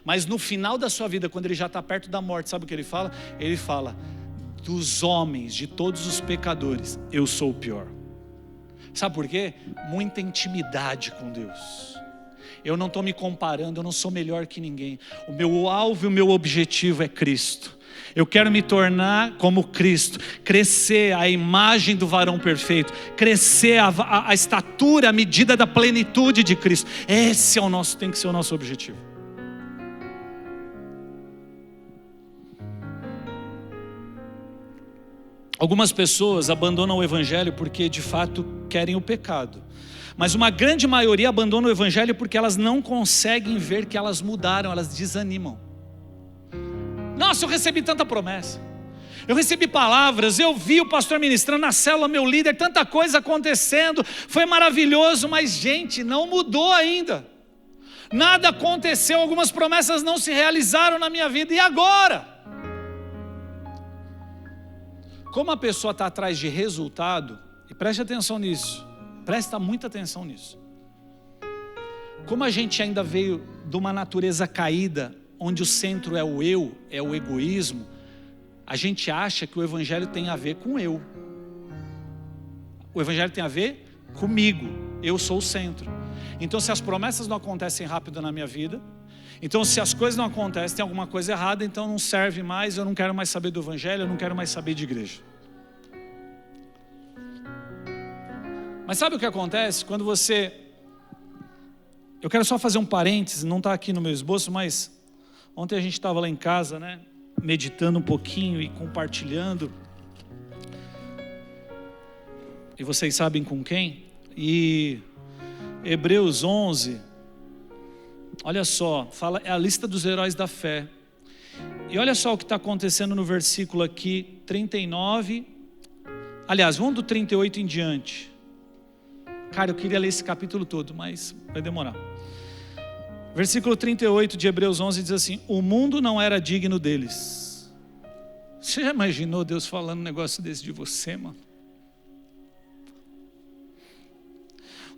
Mas no final da sua vida, quando ele já está perto da morte, sabe o que ele fala? Ele fala: dos homens, de todos os pecadores, eu sou o pior. Sabe por quê? Muita intimidade com Deus. Eu não estou me comparando, eu não sou melhor que ninguém. O meu alvo e o meu objetivo é Cristo. Eu quero me tornar como Cristo, crescer a imagem do varão perfeito, crescer a estatura, a medida da plenitude de Cristo. Esse é tem que ser o nosso objetivo. Algumas pessoas abandonam o evangelho porque de fato querem o pecado. Mas uma grande maioria abandona o evangelho porque elas não conseguem ver que elas mudaram, elas desanimam. Nossa, eu recebi tanta promessa, eu recebi palavras, eu vi o pastor ministrando na célula, meu líder, tanta coisa acontecendo, foi maravilhoso, mas gente, não mudou ainda. Nada aconteceu, algumas promessas não se realizaram na minha vida, e agora? Como a pessoa está atrás de resultado, e preste atenção nisso, presta muita atenção nisso. Como a gente ainda veio de uma natureza caída, onde o centro é o eu, é o egoísmo, a gente acha que o evangelho tem a ver com eu. O evangelho tem a ver comigo, eu sou o centro. Então se as promessas não acontecem rápido na minha vida, então se as coisas não acontecem, tem alguma coisa errada, então não serve mais, eu não quero mais saber do evangelho, eu não quero mais saber de igreja. Mas sabe o que acontece? Quando você... Eu quero só fazer um parênteses, não está aqui no meu esboço, mas ontem a gente estava lá em casa, né, meditando um pouquinho e compartilhando. E vocês sabem com quem? E Hebreus 11, olha só, fala, é a lista dos heróis da fé. E olha só o que está acontecendo no versículo aqui, 39. Aliás, vamos do 38 em diante. Cara, eu queria ler esse capítulo todo, mas vai demorar. Versículo 38 de Hebreus 11 diz assim: o mundo não era digno deles. Você já imaginou Deus falando um negócio desse de você, mano?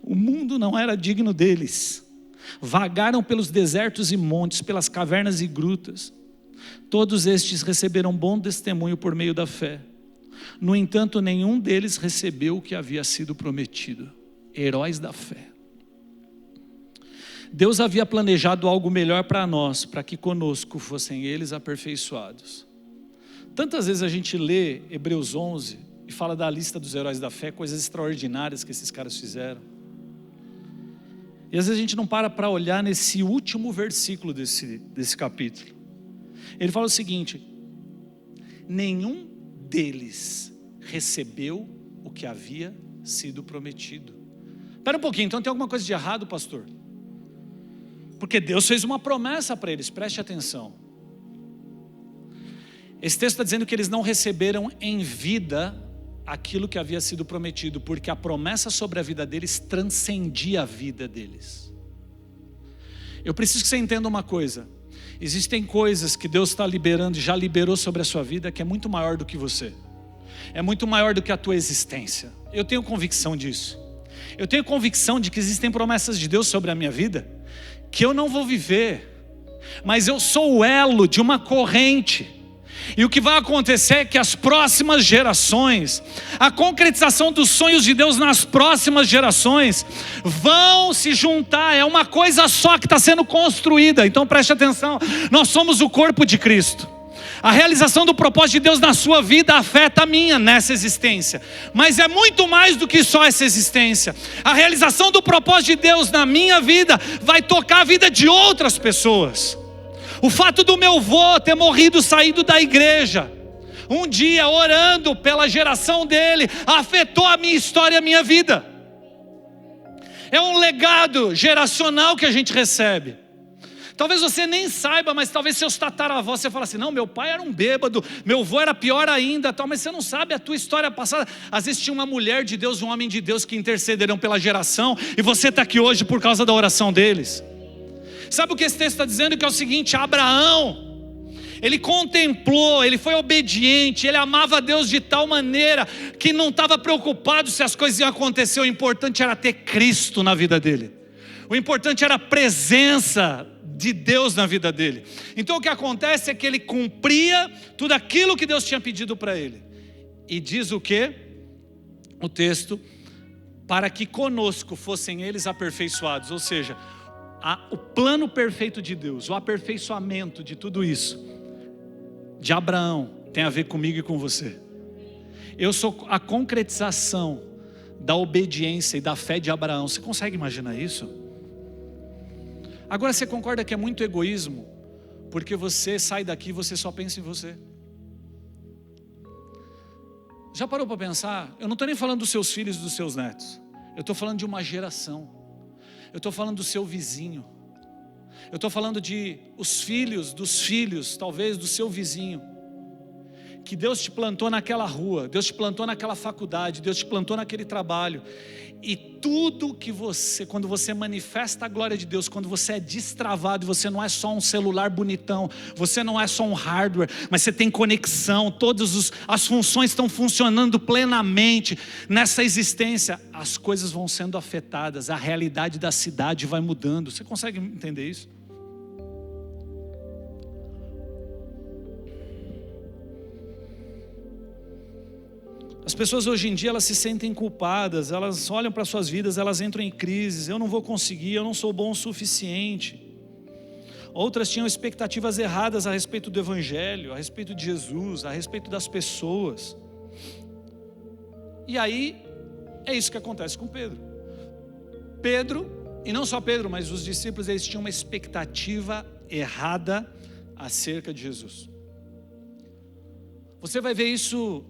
O mundo não era digno deles. Vagaram pelos desertos e montes, pelas cavernas e grutas. Todos estes receberam bom testemunho por meio da fé. No entanto, nenhum deles recebeu o que havia sido prometido. Heróis da fé. Deus havia planejado algo melhor para nós, para que conosco fossem eles aperfeiçoados. Tantas vezes a gente lê Hebreus 11 e fala da lista dos heróis da fé, coisas extraordinárias que esses caras fizeram. E às vezes a gente não para olhar nesse último versículo desse capítulo. Ele fala o seguinte: nenhum deles recebeu o que havia sido prometido. Espera um pouquinho, então tem alguma coisa de errado, pastor? Porque Deus fez uma promessa para eles, preste atenção. Esse texto está dizendo que eles não receberam em vida aquilo que havia sido prometido, porque a promessa sobre a vida deles transcendia a vida deles. Eu preciso que você entenda uma coisa: existem coisas que Deus está liberando e já liberou sobre a sua vida que é muito maior do que você, é muito maior do que a tua existência. Eu tenho convicção disso. Eu tenho convicção de que existem promessas de Deus sobre a minha vida que eu não vou viver, mas eu sou o elo de uma corrente. E o que vai acontecer é que as próximas gerações, a concretização dos sonhos de Deus nas próximas gerações vão se juntar, é uma coisa só que está sendo construída. Então preste atenção, nós somos o corpo de Cristo. A realização do propósito de Deus na sua vida afeta a minha nessa existência, mas é muito mais do que só essa existência. A realização do propósito de Deus na minha vida vai tocar a vida de outras pessoas. O fato do meu avô ter morrido, saído da igreja, um dia orando pela geração dele, afetou a minha história e a minha vida. É um legado geracional que a gente recebe. Talvez você nem saiba, mas talvez seus tataravós, você fala assim: não, meu pai era um bêbado, meu avô era pior ainda, tal, mas você não sabe a tua história passada. Às vezes tinha uma mulher de Deus, um homem de Deus que intercederam pela geração, e você está aqui hoje por causa da oração deles. Sabe o que esse texto está dizendo? Que é o seguinte: Abraão, ele contemplou, ele foi obediente, ele amava a Deus de tal maneira que não estava preocupado se as coisas iam acontecer. O importante era ter Cristo na vida dele. O importante era a presença de Deus na vida dele. Então o que acontece é que ele cumpria tudo aquilo que Deus tinha pedido para ele. E diz o quê? O texto, para que conosco fossem eles aperfeiçoados. Ou seja, o plano perfeito de Deus, o aperfeiçoamento de tudo isso, de Abraão, tem a ver comigo e com você. Eu sou a concretização da obediência e da fé de Abraão. Você consegue imaginar isso? Agora você concorda que é muito egoísmo, porque você sai daqui e você só pensa em você? Já parou para pensar? Eu não estou nem falando dos seus filhos e dos seus netos. Eu estou falando de uma geração. Eu estou falando do seu vizinho. Eu estou falando de os filhos dos filhos, talvez do seu vizinho. Que Deus te plantou naquela rua, Deus te plantou naquela faculdade, Deus te plantou naquele trabalho. E tudo que você, quando você manifesta a glória de Deus, quando você é destravado, você não é só um celular bonitão, você não é só um hardware, mas você tem conexão, todas as funções estão funcionando plenamente nessa existência. As coisas vão sendo afetadas, a realidade da cidade vai mudando. Você consegue entender isso? As pessoas hoje em dia, elas se sentem culpadas, elas olham para suas vidas, elas entram em crises. Eu não vou conseguir, eu não sou bom o suficiente. Outras tinham expectativas erradas a respeito do Evangelho, a respeito de Jesus, a respeito das pessoas. E aí, é isso que acontece com Pedro. Pedro, e não só Pedro, mas os discípulos, eles tinham uma expectativa errada acerca de Jesus. Você vai ver isso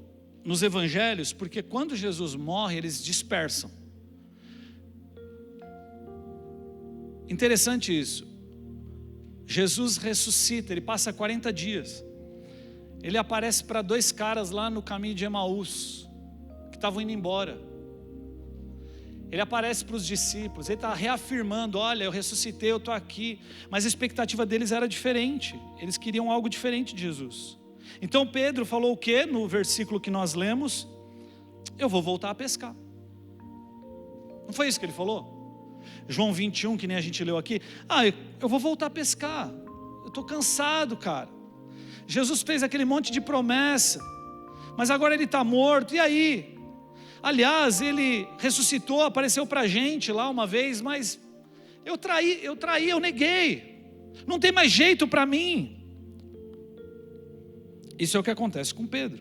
nos evangelhos, porque quando Jesus morre, eles dispersam. Interessante isso. Jesus ressuscita, ele passa 40 dias. Ele aparece para 2 caras lá no caminho de Emaús, que estavam indo embora. Ele aparece para os discípulos, ele está reafirmando: olha, eu ressuscitei, eu estou aqui. Mas a expectativa deles era diferente, eles queriam algo diferente de Jesus. Então Pedro falou o que no versículo que nós lemos? Eu vou voltar a pescar. Não foi isso que ele falou? João 21, que nem a gente leu aqui. Eu vou voltar a pescar. Eu estou cansado, cara. Jesus fez aquele monte de promessa, mas agora ele está morto, e aí? Aliás, ele ressuscitou, apareceu para a gente lá uma vez, mas eu neguei. Não tem mais jeito para mim. Isso é o que acontece com Pedro.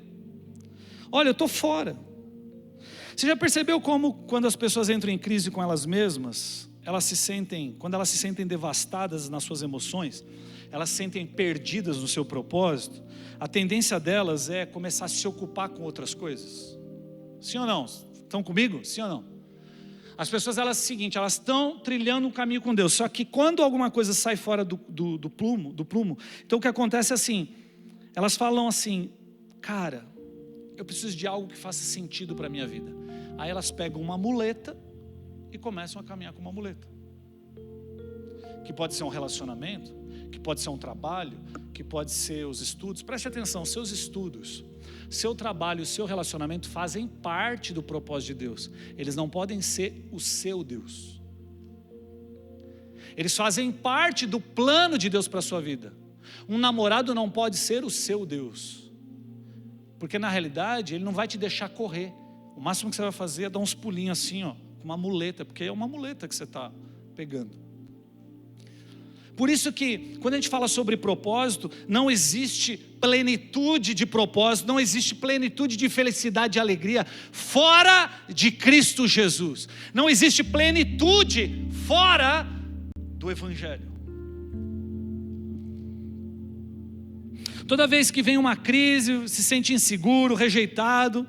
Olha, eu estou fora. Você já percebeu como quando as pessoas entram em crise com elas mesmas, quando elas se sentem devastadas nas suas emoções, elas se sentem perdidas no seu propósito, a tendência delas é começar a se ocupar com outras coisas. Sim ou não? Estão comigo? Sim ou não? As pessoas, elas estão trilhando um caminho com Deus, só que quando alguma coisa sai fora do plumo, então o que acontece é assim, elas falam assim: cara, eu preciso de algo que faça sentido para a minha vida. Aí elas pegam uma muleta e começam a caminhar com uma muleta. Que pode ser um relacionamento, que pode ser um trabalho, que pode ser os estudos. Preste atenção, seus estudos, seu trabalho, o seu relacionamento fazem parte do propósito de Deus. Eles não podem ser o seu Deus. Eles fazem parte do plano de Deus para a sua vida. Um namorado não pode ser o seu Deus, porque na realidade ele não vai te deixar correr. O máximo que você vai fazer é dar uns pulinhos assim, com uma muleta, porque é uma muleta que você está pegando. Por isso que quando a gente fala sobre propósito, não existe plenitude de propósito, não existe plenitude de felicidade e alegria fora de Cristo Jesus. Não existe plenitude fora do Evangelho. Toda vez que vem uma crise, se sente inseguro, rejeitado,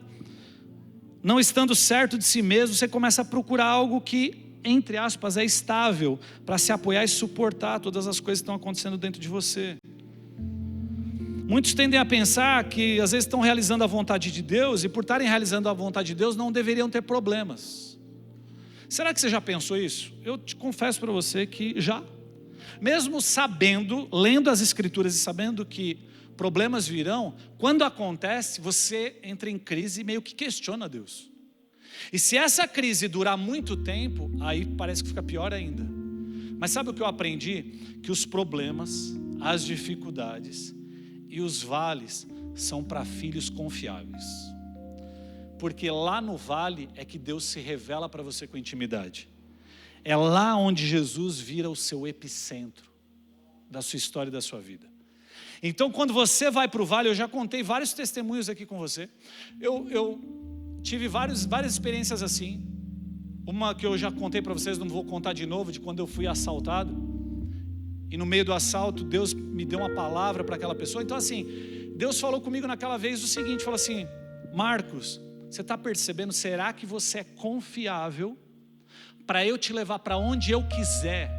não estando certo de si mesmo, você começa a procurar algo que, entre aspas, é estável, para se apoiar e suportar todas as coisas que estão acontecendo dentro de você. Muitos tendem a pensar que às vezes estão realizando a vontade de Deus, e por estarem realizando a vontade de Deus, não deveriam ter problemas. Será que você já pensou isso? Eu te confesso para você que já. Mesmo sabendo, lendo as Escrituras e sabendo que problemas virão, quando acontece, você entra em crise e meio que questiona Deus. E se essa crise durar muito tempo, aí parece que fica pior ainda. Mas sabe o que eu aprendi? Que os problemas, as dificuldades e os vales são para filhos confiáveis. Porque lá no vale é que Deus se revela para você com intimidade. É lá onde Jesus vira o seu epicentro da sua história e da sua vida. Então, quando você vai para o vale, eu já contei vários testemunhos aqui com você. Eu tive várias experiências assim. Uma que eu já contei para vocês, não vou contar de novo, de quando eu fui assaltado. E no meio do assalto, Deus me deu uma palavra para aquela pessoa. Então assim, Deus falou comigo naquela vez o seguinte, falou assim: Marcos, você está percebendo, será que você é confiável para eu te levar para onde eu quiser,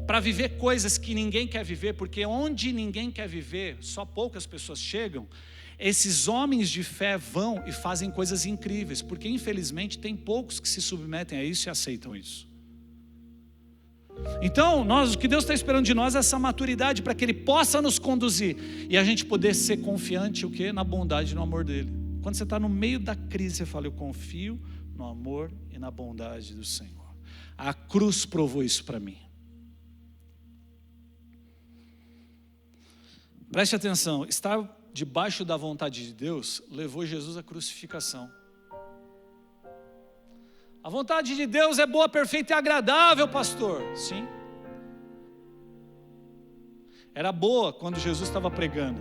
para viver coisas que ninguém quer viver? Porque onde ninguém quer viver, só poucas pessoas chegam. Esses homens de fé vão e fazem coisas incríveis, porque infelizmente tem poucos que se submetem a isso e aceitam isso. Então, o que Deus está esperando de nós é essa maturidade, para que Ele possa nos conduzir, e a gente poder ser confiante o quê? Na bondade e no amor dEle. Quando você está no meio da crise, você fala: eu confio no amor e na bondade do Senhor. A cruz provou isso para mim. Preste atenção, estar debaixo da vontade de Deus levou Jesus à crucificação. A vontade de Deus é boa, perfeita e agradável, pastor. Sim. Era boa quando Jesus estava pregando.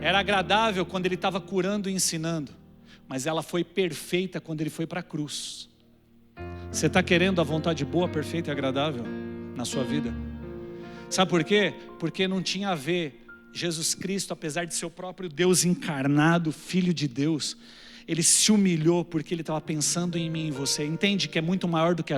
Era agradável quando Ele estava curando e ensinando. Mas ela foi perfeita quando Ele foi para a cruz. Você está querendo a vontade boa, perfeita e agradável na sua vida? Sabe por quê? Porque não tinha a ver. Jesus Cristo, apesar de ser o próprio Deus encarnado, Filho de Deus, Ele se humilhou porque Ele estava pensando em mim e em você. Entende que é muito maior do que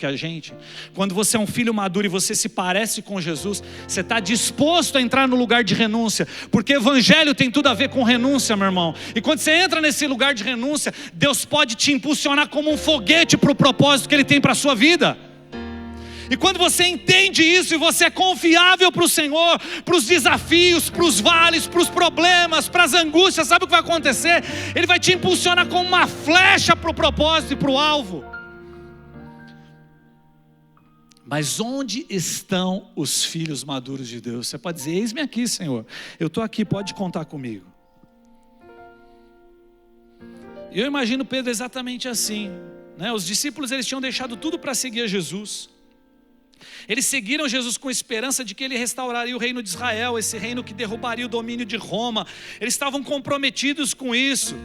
a gente? Quando você é um filho maduro e você se parece com Jesus, você está disposto a entrar no lugar de renúncia, porque evangelho tem tudo a ver com renúncia, meu irmão. E quando você entra nesse lugar de renúncia, Deus pode te impulsionar como um foguete para o propósito que Ele tem para a sua vida. E quando você entende isso e você é confiável para o Senhor, para os desafios, para os vales, para os problemas, para as angústias, sabe o que vai acontecer? Ele vai te impulsionar como uma flecha para o propósito e para o alvo. Mas onde estão os filhos maduros de Deus? Você pode dizer: eis-me aqui, Senhor, eu estou aqui, pode contar comigo. E eu imagino Pedro exatamente assim, né? Os discípulos, eles tinham deixado tudo para seguir a Jesus. Eles seguiram Jesus com esperança de que Ele restauraria o reino de Israel, esse reino que derrubaria o domínio de Roma. Eles estavam comprometidos com isso.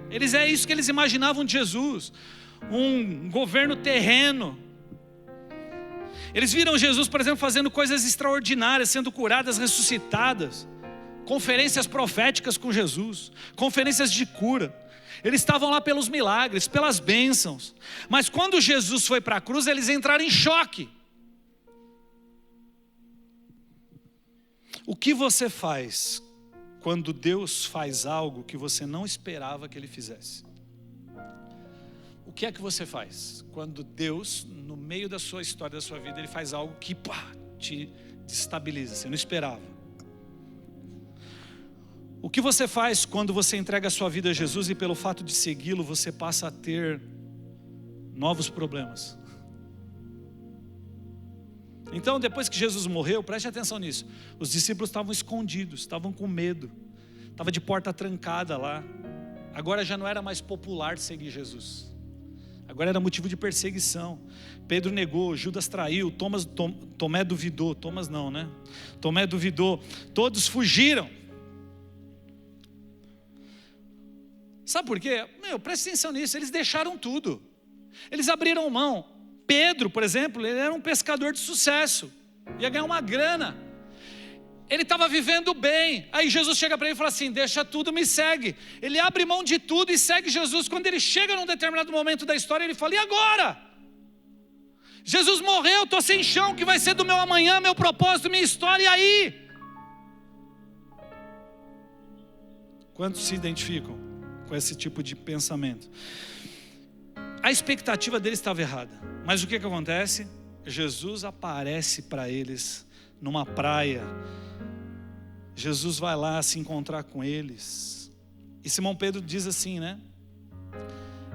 É isso que eles imaginavam de Jesus, um governo terreno. Eles viram Jesus, por exemplo, fazendo coisas extraordinárias, sendo curadas, ressuscitadas, conferências proféticas com Jesus, conferências de cura. Eles estavam lá pelos milagres, pelas bênçãos. Mas quando Jesus foi para a cruz, eles entraram em choque. O que você faz quando Deus faz algo que você não esperava que Ele fizesse? O que é que você faz quando Deus, no meio da sua história, da sua vida, Ele faz algo que te destabiliza, você não esperava? O que você faz quando você entrega a sua vida a Jesus e pelo fato de segui-lo, você passa a ter novos problemas? Então, depois que Jesus morreu, preste atenção nisso, os discípulos estavam escondidos, estavam com medo, estava de porta trancada lá. Agora já não era mais popular seguir Jesus, agora era motivo de perseguição. Pedro negou, Judas traiu, Tomé duvidou, Tomé duvidou, todos fugiram. Sabe por quê? Presta atenção nisso, eles deixaram tudo, eles abriram mão. Pedro, por exemplo, ele era um pescador de sucesso, ia ganhar uma grana, ele estava vivendo bem. Aí Jesus chega para ele e fala assim: deixa tudo, me segue. Ele abre mão de tudo e segue Jesus. Quando ele chega num determinado momento da história, ele fala: e agora? Jesus morreu, estou sem chão, o que vai ser do meu amanhã, meu propósito, minha história, e aí? Quantos se identificam com esse tipo de pensamento? A expectativa deles estava errada. Mas o que acontece? Jesus aparece para eles numa praia. Jesus vai lá se encontrar com eles. E Simão Pedro diz assim, né?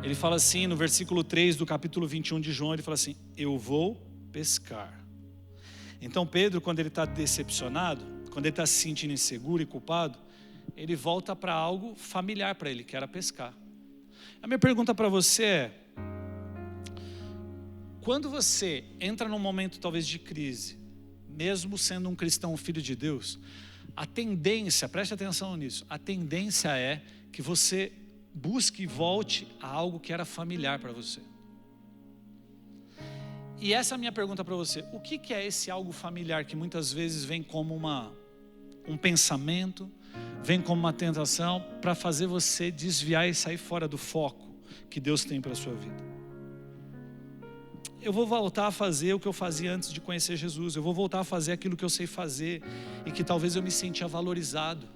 Ele fala assim no versículo 3 do capítulo 21 de João, ele fala assim: eu vou pescar. Então Pedro, quando ele está decepcionado, quando ele está se sentindo inseguro e culpado, ele volta para algo familiar para ele, que era pescar. A minha pergunta para você é: quando você entra num momento talvez de crise, mesmo sendo um cristão, um filho de Deus, a tendência, preste atenção nisso, a tendência é que você busque e volte a algo que era familiar para você. E essa é a minha pergunta para você: o que é esse algo familiar que muitas vezes vem como um pensamento, vem como uma tentação para fazer você desviar e sair fora do foco que Deus tem para a sua vida? Eu vou voltar a fazer o que eu fazia antes de conhecer Jesus. Eu vou voltar a fazer aquilo que eu sei fazer e que talvez eu me sentia valorizado.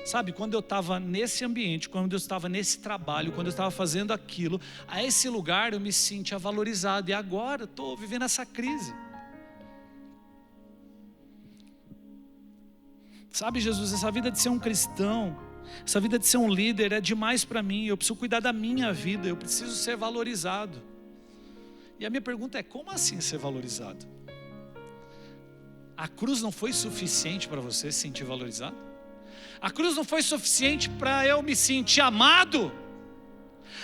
Sabe, quando eu estava nesse ambiente, quando eu estava nesse trabalho, quando eu estava fazendo aquilo, a esse lugar eu me sentia valorizado. E agora eu estou vivendo essa crise. Sabe, Jesus, essa vida de ser um cristão, essa vida de ser um líder é demais para mim. Eu preciso cuidar da minha vida, eu preciso ser valorizado. E a minha pergunta é: como assim ser valorizado? A cruz não foi suficiente para você se sentir valorizado? A cruz não foi suficiente para eu me sentir amado?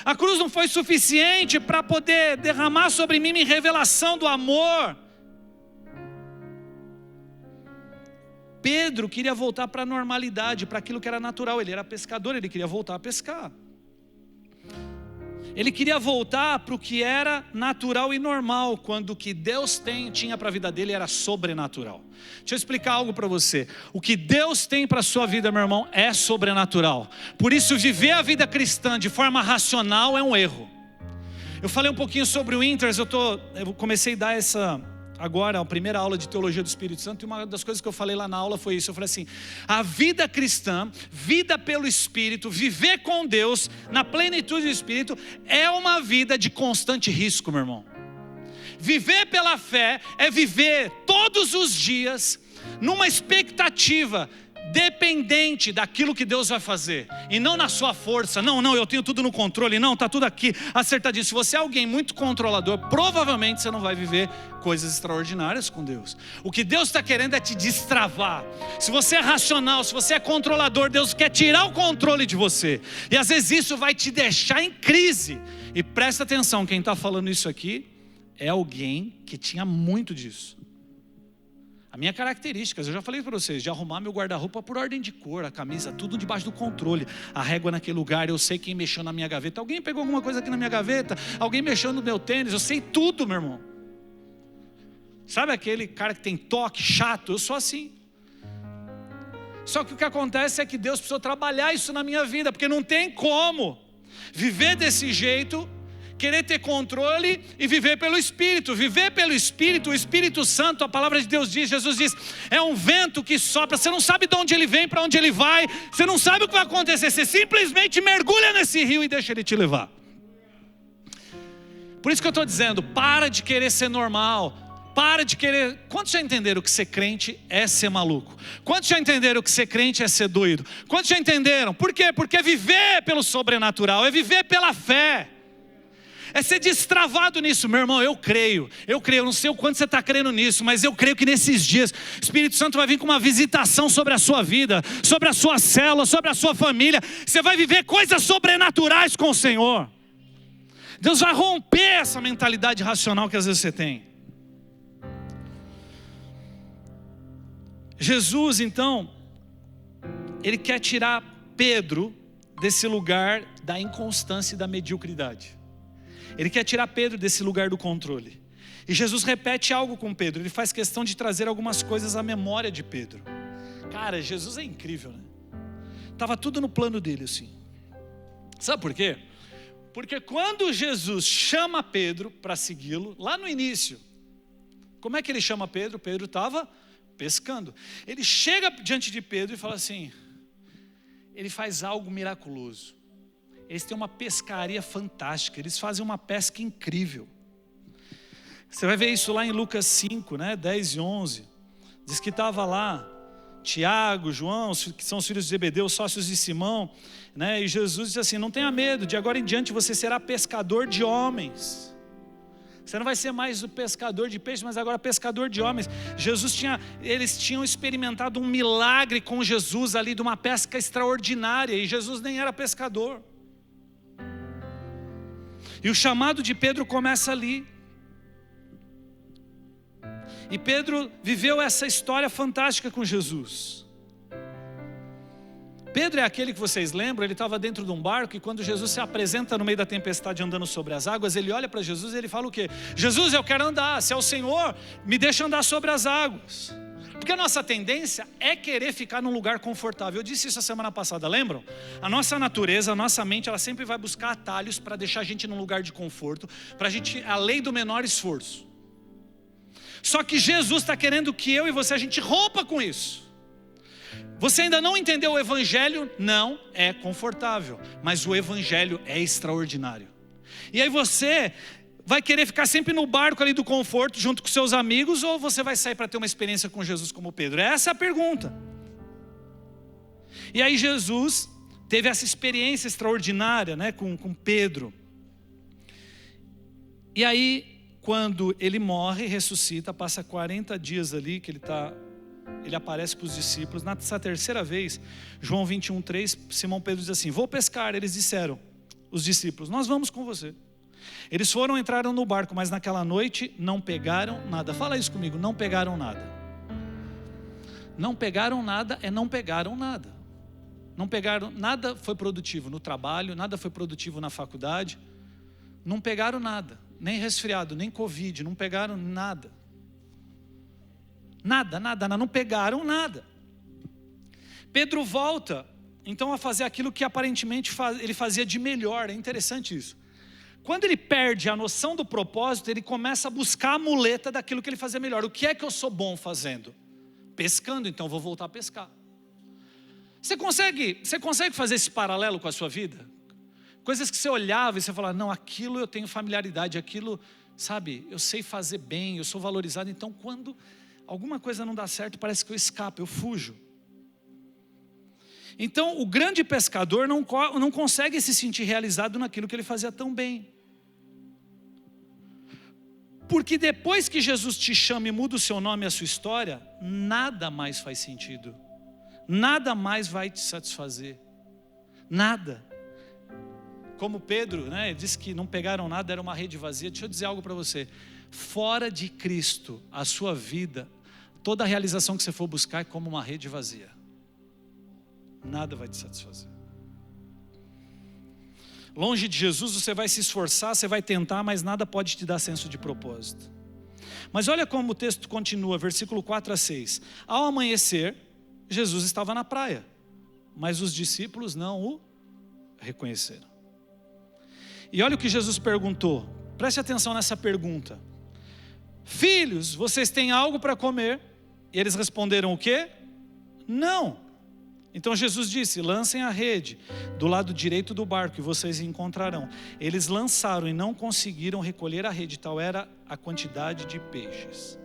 A cruz não foi suficiente para poder derramar sobre mim minha revelação do amor? Pedro queria voltar para a normalidade, para aquilo que era natural. Ele era pescador, ele queria voltar a pescar. Ele queria voltar para o que era natural e normal, quando o que Deus tinha para a vida dele era sobrenatural. Deixa eu explicar algo para você. O que Deus tem para a sua vida, meu irmão, é sobrenatural. Por isso, viver a vida cristã de forma racional é um erro. Eu falei um pouquinho sobre o Inters, eu comecei a dar agora a primeira aula de teologia do Espírito Santo, e uma das coisas que eu falei lá na aula foi isso. Eu falei assim: a vida cristã, vida pelo Espírito, viver com Deus na plenitude do Espírito, é uma vida de constante risco, meu irmão. Viver pela fé é viver todos os dias numa expectativa dependente daquilo que Deus vai fazer, e não na sua força. Não, eu tenho tudo no controle, não, está tudo aqui acertadinho. Se você é alguém muito controlador, provavelmente você não vai viver coisas extraordinárias com Deus. O que Deus está querendo é te destravar. Se você é racional, se você é controlador, Deus quer tirar o controle de você, e às vezes isso vai te deixar em crise. E presta atenção, quem está falando isso aqui é alguém que tinha muito disso. A minha característica, eu já falei para vocês, de arrumar meu guarda-roupa por ordem de cor, a camisa, tudo debaixo do controle, a régua naquele lugar, eu sei quem mexeu na minha gaveta. Alguém pegou alguma coisa aqui na minha gaveta, alguém mexeu no meu tênis, eu sei tudo, meu irmão. Sabe aquele cara que tem toque chato? Eu sou assim. Só que o que acontece é que Deus precisou trabalhar isso na minha vida, porque não tem como viver desse jeito, querer ter controle e viver pelo Espírito. Viver pelo Espírito, o Espírito Santo, a palavra de Deus diz, Jesus diz, é um vento que sopra. Você não sabe de onde ele vem, para onde ele vai, você não sabe o que vai acontecer, você simplesmente mergulha nesse rio e deixa ele te levar. Por isso que eu estou dizendo, para de querer ser normal, para de querer. Quantos já entenderam que ser crente é ser maluco? Quantos já entenderam que ser crente é ser doido? Quantos já entenderam? Por quê? Porque é viver pelo sobrenatural, é viver pela fé, é ser destravado nisso. Meu irmão, eu creio, eu não sei o quanto você está crendo nisso, mas eu creio que nesses dias o Espírito Santo vai vir com uma visitação sobre a sua vida, sobre a sua célula, sobre a sua família. Você vai viver coisas sobrenaturais com o Senhor. Deus vai romper essa mentalidade racional que às vezes você tem. Jesus, então, ele quer tirar Pedro desse lugar da inconstância e da mediocridade. Ele quer tirar Pedro desse lugar do controle. E Jesus repete algo com Pedro. Ele faz questão de trazer algumas coisas à memória de Pedro. Cara, Jesus é incrível, né? Estava tudo no plano dele assim. Sabe por quê? Porque quando Jesus chama Pedro para segui-lo, lá no início, como é que ele chama Pedro? Pedro estava pescando. Ele chega diante de Pedro e fala assim, ele faz algo miraculoso. Eles têm uma pescaria fantástica, eles fazem uma pesca incrível. Você vai ver isso lá em Lucas 5, 10 e 11. Diz que estava lá Tiago, João, que são os filhos de Zebedeu, sócios de Simão, e Jesus diz assim, não tenha medo, de agora em diante você será pescador de homens. Você não vai ser mais o pescador de peixes, mas agora pescador de homens. Eles tinham experimentado um milagre com Jesus ali, de uma pesca extraordinária, e Jesus nem era pescador. E o chamado de Pedro começa ali. E Pedro viveu essa história fantástica com Jesus. Pedro é aquele que vocês lembram, ele estava dentro de um barco, e quando Jesus se apresenta no meio da tempestade andando sobre as águas, ele olha para Jesus e ele fala o quê? Jesus, eu quero andar, se é o Senhor, me deixa andar sobre as águas. Porque a nossa tendência é querer ficar num lugar confortável. Eu disse isso a semana passada, lembram? A nossa natureza, a nossa mente, ela sempre vai buscar atalhos para deixar a gente num lugar de conforto, para a gente, a lei do menor esforço. Só que Jesus está querendo que eu e você, a gente rompa com isso. Você ainda não entendeu o Evangelho? Não é confortável, mas o Evangelho é extraordinário. E aí você vai querer ficar sempre no barco ali do conforto, junto com seus amigos, ou você vai sair para ter uma experiência com Jesus como Pedro? Essa é a pergunta. E aí Jesus teve essa experiência extraordinária, né, com Pedro. E aí, quando ele morre, ressuscita, passa 40 dias ali, que ele aparece para os discípulos. Nessa terceira vez, João 21:3, Simão Pedro diz assim: vou pescar. Eles disseram, os discípulos, nós vamos com você. Eles foram, entraram no barco, mas naquela noite não pegaram nada. Fala isso comigo, não pegaram nada. Não pegaram nada é não pegaram nada. Não pegaram, nada foi produtivo no trabalho, nada foi produtivo na faculdade. Não pegaram nada, nem resfriado, nem Covid, não pegaram nada. Nada, não pegaram nada. Pedro volta, então, a fazer aquilo que aparentemente ele fazia de melhor. É interessante isso. Quando ele perde a noção do propósito, ele começa a buscar a muleta daquilo que ele fazia melhor. O que é que eu sou bom fazendo? Pescando, então vou voltar a pescar. Você consegue fazer esse paralelo com a sua vida? Coisas que você olhava e você falava, não, aquilo eu tenho familiaridade, aquilo, sabe, eu sei fazer bem, eu sou valorizado. Então quando alguma coisa não dá certo, parece que eu escapo, eu fujo. Então o grande pescador não consegue se sentir realizado naquilo que ele fazia tão bem. Porque depois que Jesus te chama e muda o seu nome e a sua história, nada mais faz sentido. Nada mais vai te satisfazer. Nada. Como Pedro, né, disse que não pegaram nada, era uma rede vazia. Deixa eu dizer algo para você. Fora de Cristo, a sua vida, toda a realização que você for buscar é como uma rede vazia. Nada vai te satisfazer. Longe de Jesus, você vai se esforçar, você vai tentar, mas nada pode te dar senso de propósito. Mas olha como o texto continua, versículo 4-6. Ao amanhecer, Jesus estava na praia, mas os discípulos não o reconheceram. E olha o que Jesus perguntou, preste atenção nessa pergunta. Filhos, vocês têm algo para comer? E eles responderam o quê? Não. Então Jesus disse, lancem a rede do lado direito do barco e vocês encontrarão. Eles lançaram e não conseguiram recolher a rede, tal era a quantidade de peixes.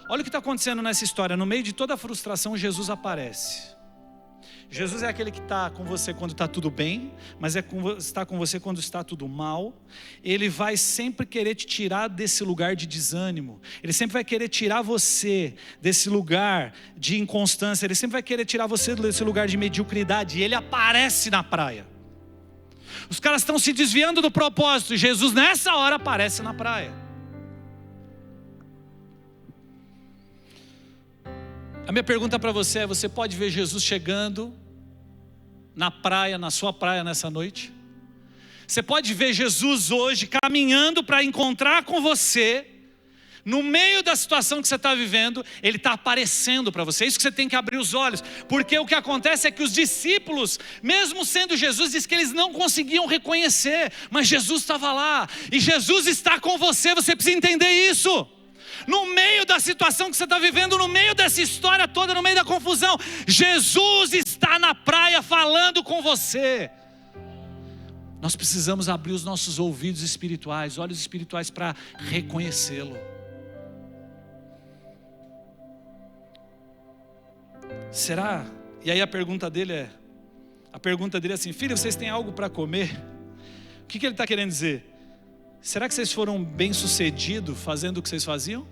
Olha o que está acontecendo nessa história, no meio de toda a frustração, Jesus aparece. Jesus é aquele que está com você quando está tudo bem, mas está com você quando está tudo mal. Ele vai sempre querer te tirar desse lugar de desânimo. Ele sempre vai querer tirar você desse lugar de inconstância. Ele sempre vai querer tirar você desse lugar de mediocridade. E ele aparece na praia. Os caras estão se desviando do propósito. E Jesus nessa hora aparece na praia. A minha pergunta para você é, você pode ver Jesus chegando na praia, na sua praia nessa noite? Você pode ver Jesus hoje caminhando para encontrar com você, no meio da situação que você está vivendo, Ele está aparecendo para você. É isso que você tem que abrir os olhos, porque o que acontece é que os discípulos, mesmo sendo Jesus, diz que eles não conseguiam reconhecer, mas Jesus estava lá, e Jesus está com você, você precisa entender isso. No meio da situação que você está vivendo, no meio dessa história toda, no meio da confusão, Jesus está na praia falando com você. Nós precisamos abrir os nossos ouvidos espirituais, olhos espirituais para reconhecê-lo. Será? E aí a pergunta dele é assim, filho, vocês têm algo para comer? O que ele está querendo dizer? será que vocês foram bem-sucedidos fazendo o que vocês faziam?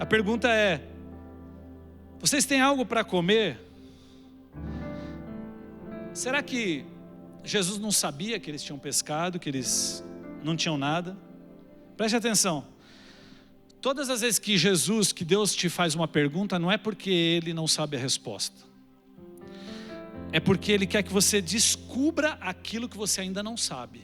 A pergunta é, vocês têm algo para comer? Será que Jesus não sabia que eles tinham pescado, que eles não tinham nada? Preste atenção. Todas as vezes que Deus te faz uma pergunta, não é porque Ele não sabe a resposta. É porque Ele quer que você descubra aquilo que você ainda não sabe.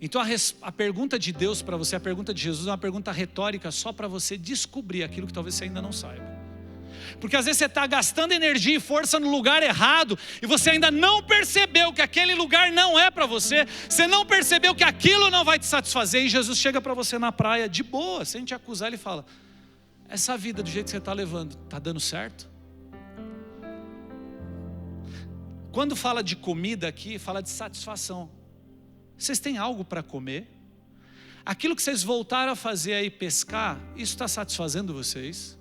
Então a pergunta de Deus para você, a pergunta de Jesus é uma pergunta retórica só para você descobrir aquilo que talvez você ainda não saiba. Porque às vezes você está gastando energia e força no lugar errado e você ainda não percebeu que aquele lugar não é para você. Você não percebeu que aquilo não vai te satisfazer. E Jesus chega para você na praia de boa, sem te acusar. Ele fala, essa vida do jeito que você está levando, está dando certo? Quando fala de comida aqui, fala de satisfação. Vocês têm algo para comer? Aquilo que vocês voltaram a fazer aí, pescar, isso está satisfazendo vocês?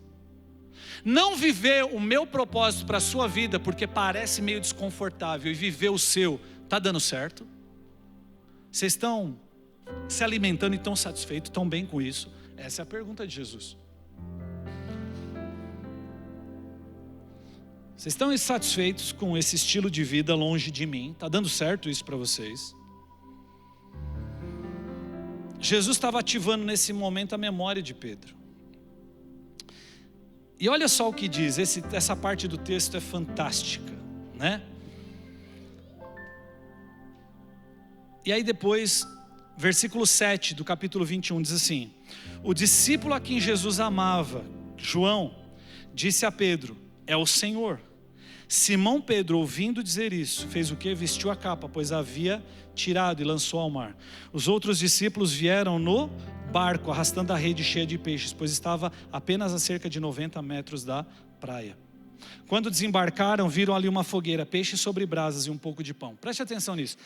Não viver o meu propósito para a sua vida porque parece meio desconfortável e viver o seu, está dando certo? Vocês estão se alimentando e estão satisfeitos, estão bem com isso? Essa é a pergunta de Jesus. Vocês estão insatisfeitos com esse estilo de vida longe de mim? Está dando certo isso para vocês? Jesus estava ativando nesse momento a memória de Pedro. E olha só o que diz, essa parte do texto é fantástica, né? E aí depois, versículo 7 do capítulo 21 diz assim: o discípulo a quem Jesus amava, João, disse a Pedro, é o Senhor. Simão Pedro, ouvindo dizer isso, fez o quê? Vestiu a capa, pois havia tirado e lançou ao mar. Os outros discípulos vieram no barco, arrastando a rede cheia de peixes, pois estava apenas a cerca de 90 metros da praia. Quando desembarcaram, viram ali uma fogueira, peixes sobre brasas e um pouco de pão. Preste atenção nisso.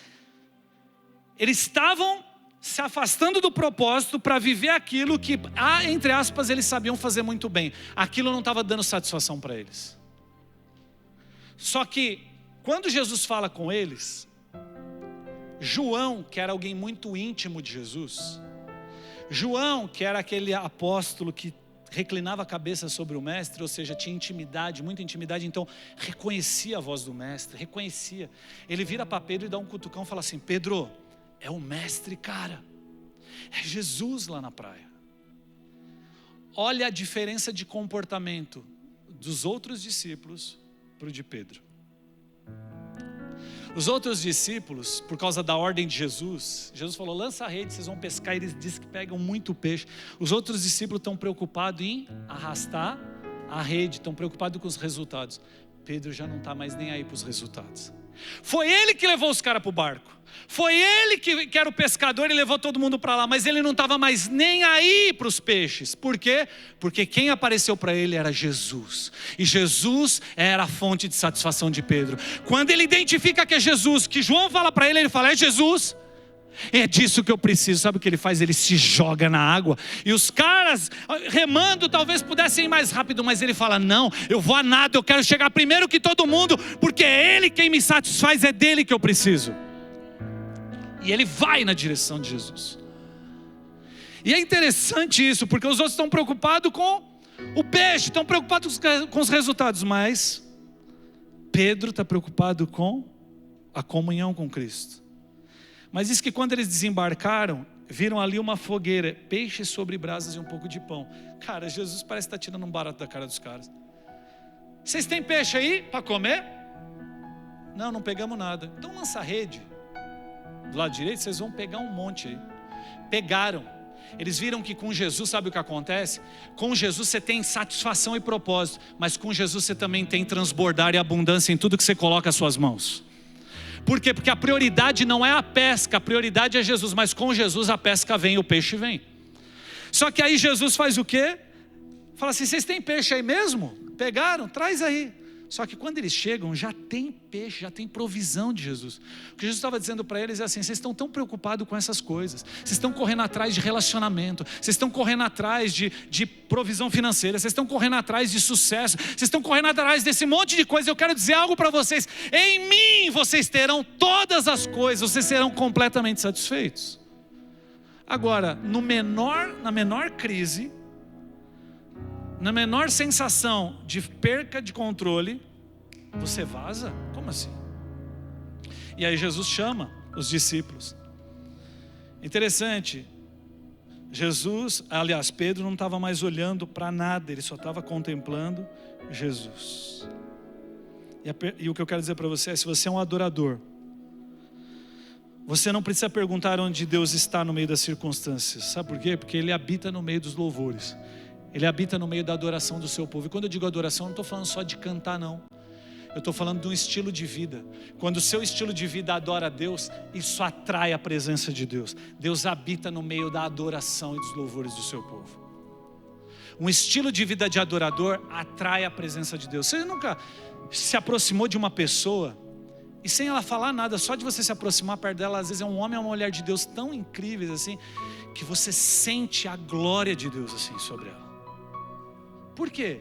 Eles estavam se afastando do propósito para viver aquilo que, entre aspas, eles sabiam fazer muito bem. Aquilo não estava dando satisfação para eles. Só que, quando Jesus fala com eles, João, que era alguém muito íntimo de Jesus, João, que era aquele apóstolo que reclinava a cabeça sobre o mestre, ou seja, tinha intimidade, muita intimidade, então reconhecia a voz do mestre, reconhecia. Ele vira para Pedro e dá um cutucão e fala assim: Pedro, é o mestre, cara, é Jesus lá na praia. Olha a diferença de comportamento dos outros discípulos para o de Pedro. Os outros discípulos, por causa da ordem de Jesus, Jesus falou, lança a rede, vocês vão pescar, eles dizem que pegam muito peixe. Os outros discípulos estão preocupados em arrastar a rede, estão preocupados com os resultados. Pedro já não está mais nem aí para os resultados. Foi ele que levou os caras para o barco. Foi ele que era o pescador e levou todo mundo para lá. Mas ele não estava mais nem aí para os peixes. Por quê? Porque quem apareceu para ele era Jesus. E Jesus era a fonte de satisfação de Pedro. Quando ele identifica que é Jesus, que João fala para ele, ele fala, é Jesus. É disso que eu preciso. Sabe o que ele faz? Ele se joga na água. E os caras remando talvez pudessem ir mais rápido, mas ele fala, não, eu vou a nado, eu quero chegar primeiro que todo mundo, porque é ele quem me satisfaz, é dele que eu preciso. E ele vai na direção de Jesus. E é interessante isso, porque os outros estão preocupados com o peixe, estão preocupados com os resultados, mas Pedro está preocupado com a comunhão com Cristo. Mas diz que quando eles desembarcaram, viram ali uma fogueira, peixes sobre brasas e um pouco de pão. Cara, Jesus parece estar tirando um barato da cara dos caras. Vocês têm peixe aí para comer? Não, não pegamos nada. Então lança a rede. Do lado direito, vocês vão pegar um monte aí. Pegaram. Eles viram que com Jesus, sabe o que acontece? Com Jesus você tem satisfação e propósito. Mas com Jesus você também tem transbordar e abundância em tudo que você coloca as suas mãos. Por quê? Porque a prioridade não é a pesca, a prioridade é Jesus, mas com Jesus a pesca vem e o peixe vem. Só que aí Jesus faz o quê? Fala assim, vocês têm peixe aí mesmo? Pegaram? Traz aí. Só que quando eles chegam, já tem peixe, já tem provisão de Jesus. O que Jesus estava dizendo para eles é assim: vocês estão tão preocupados com essas coisas, vocês estão correndo atrás de relacionamento, vocês estão correndo atrás de provisão financeira, vocês estão correndo atrás de sucesso, vocês estão correndo atrás desse monte de coisa. Eu quero dizer algo para vocês: em mim vocês terão todas as coisas, vocês serão completamente satisfeitos. Agora, na menor crise, na menor sensação de perca de controle, você vaza? Como assim? E aí Jesus chama os discípulos. Interessante, Pedro não estava mais olhando para nada, ele só estava contemplando Jesus. E o que eu quero dizer para você é: se você é um adorador, você não precisa perguntar onde Deus está no meio das circunstâncias. Sabe por quê? Porque Ele habita no meio dos louvores. Ele habita no meio da adoração do seu povo. E quando eu digo adoração, eu não estou falando só de cantar, não. Eu estou falando de um estilo de vida. Quando o seu estilo de vida adora a Deus, isso atrai a presença de Deus. Deus habita no meio da adoração e dos louvores do seu povo. Um estilo de vida de adorador atrai a presença de Deus. Você nunca se aproximou de uma pessoa e sem ela falar nada, só de você se aproximar perto dela, às vezes é um homem ou uma mulher de Deus tão incríveis assim, que você sente a glória de Deus assim sobre ela. Por quê?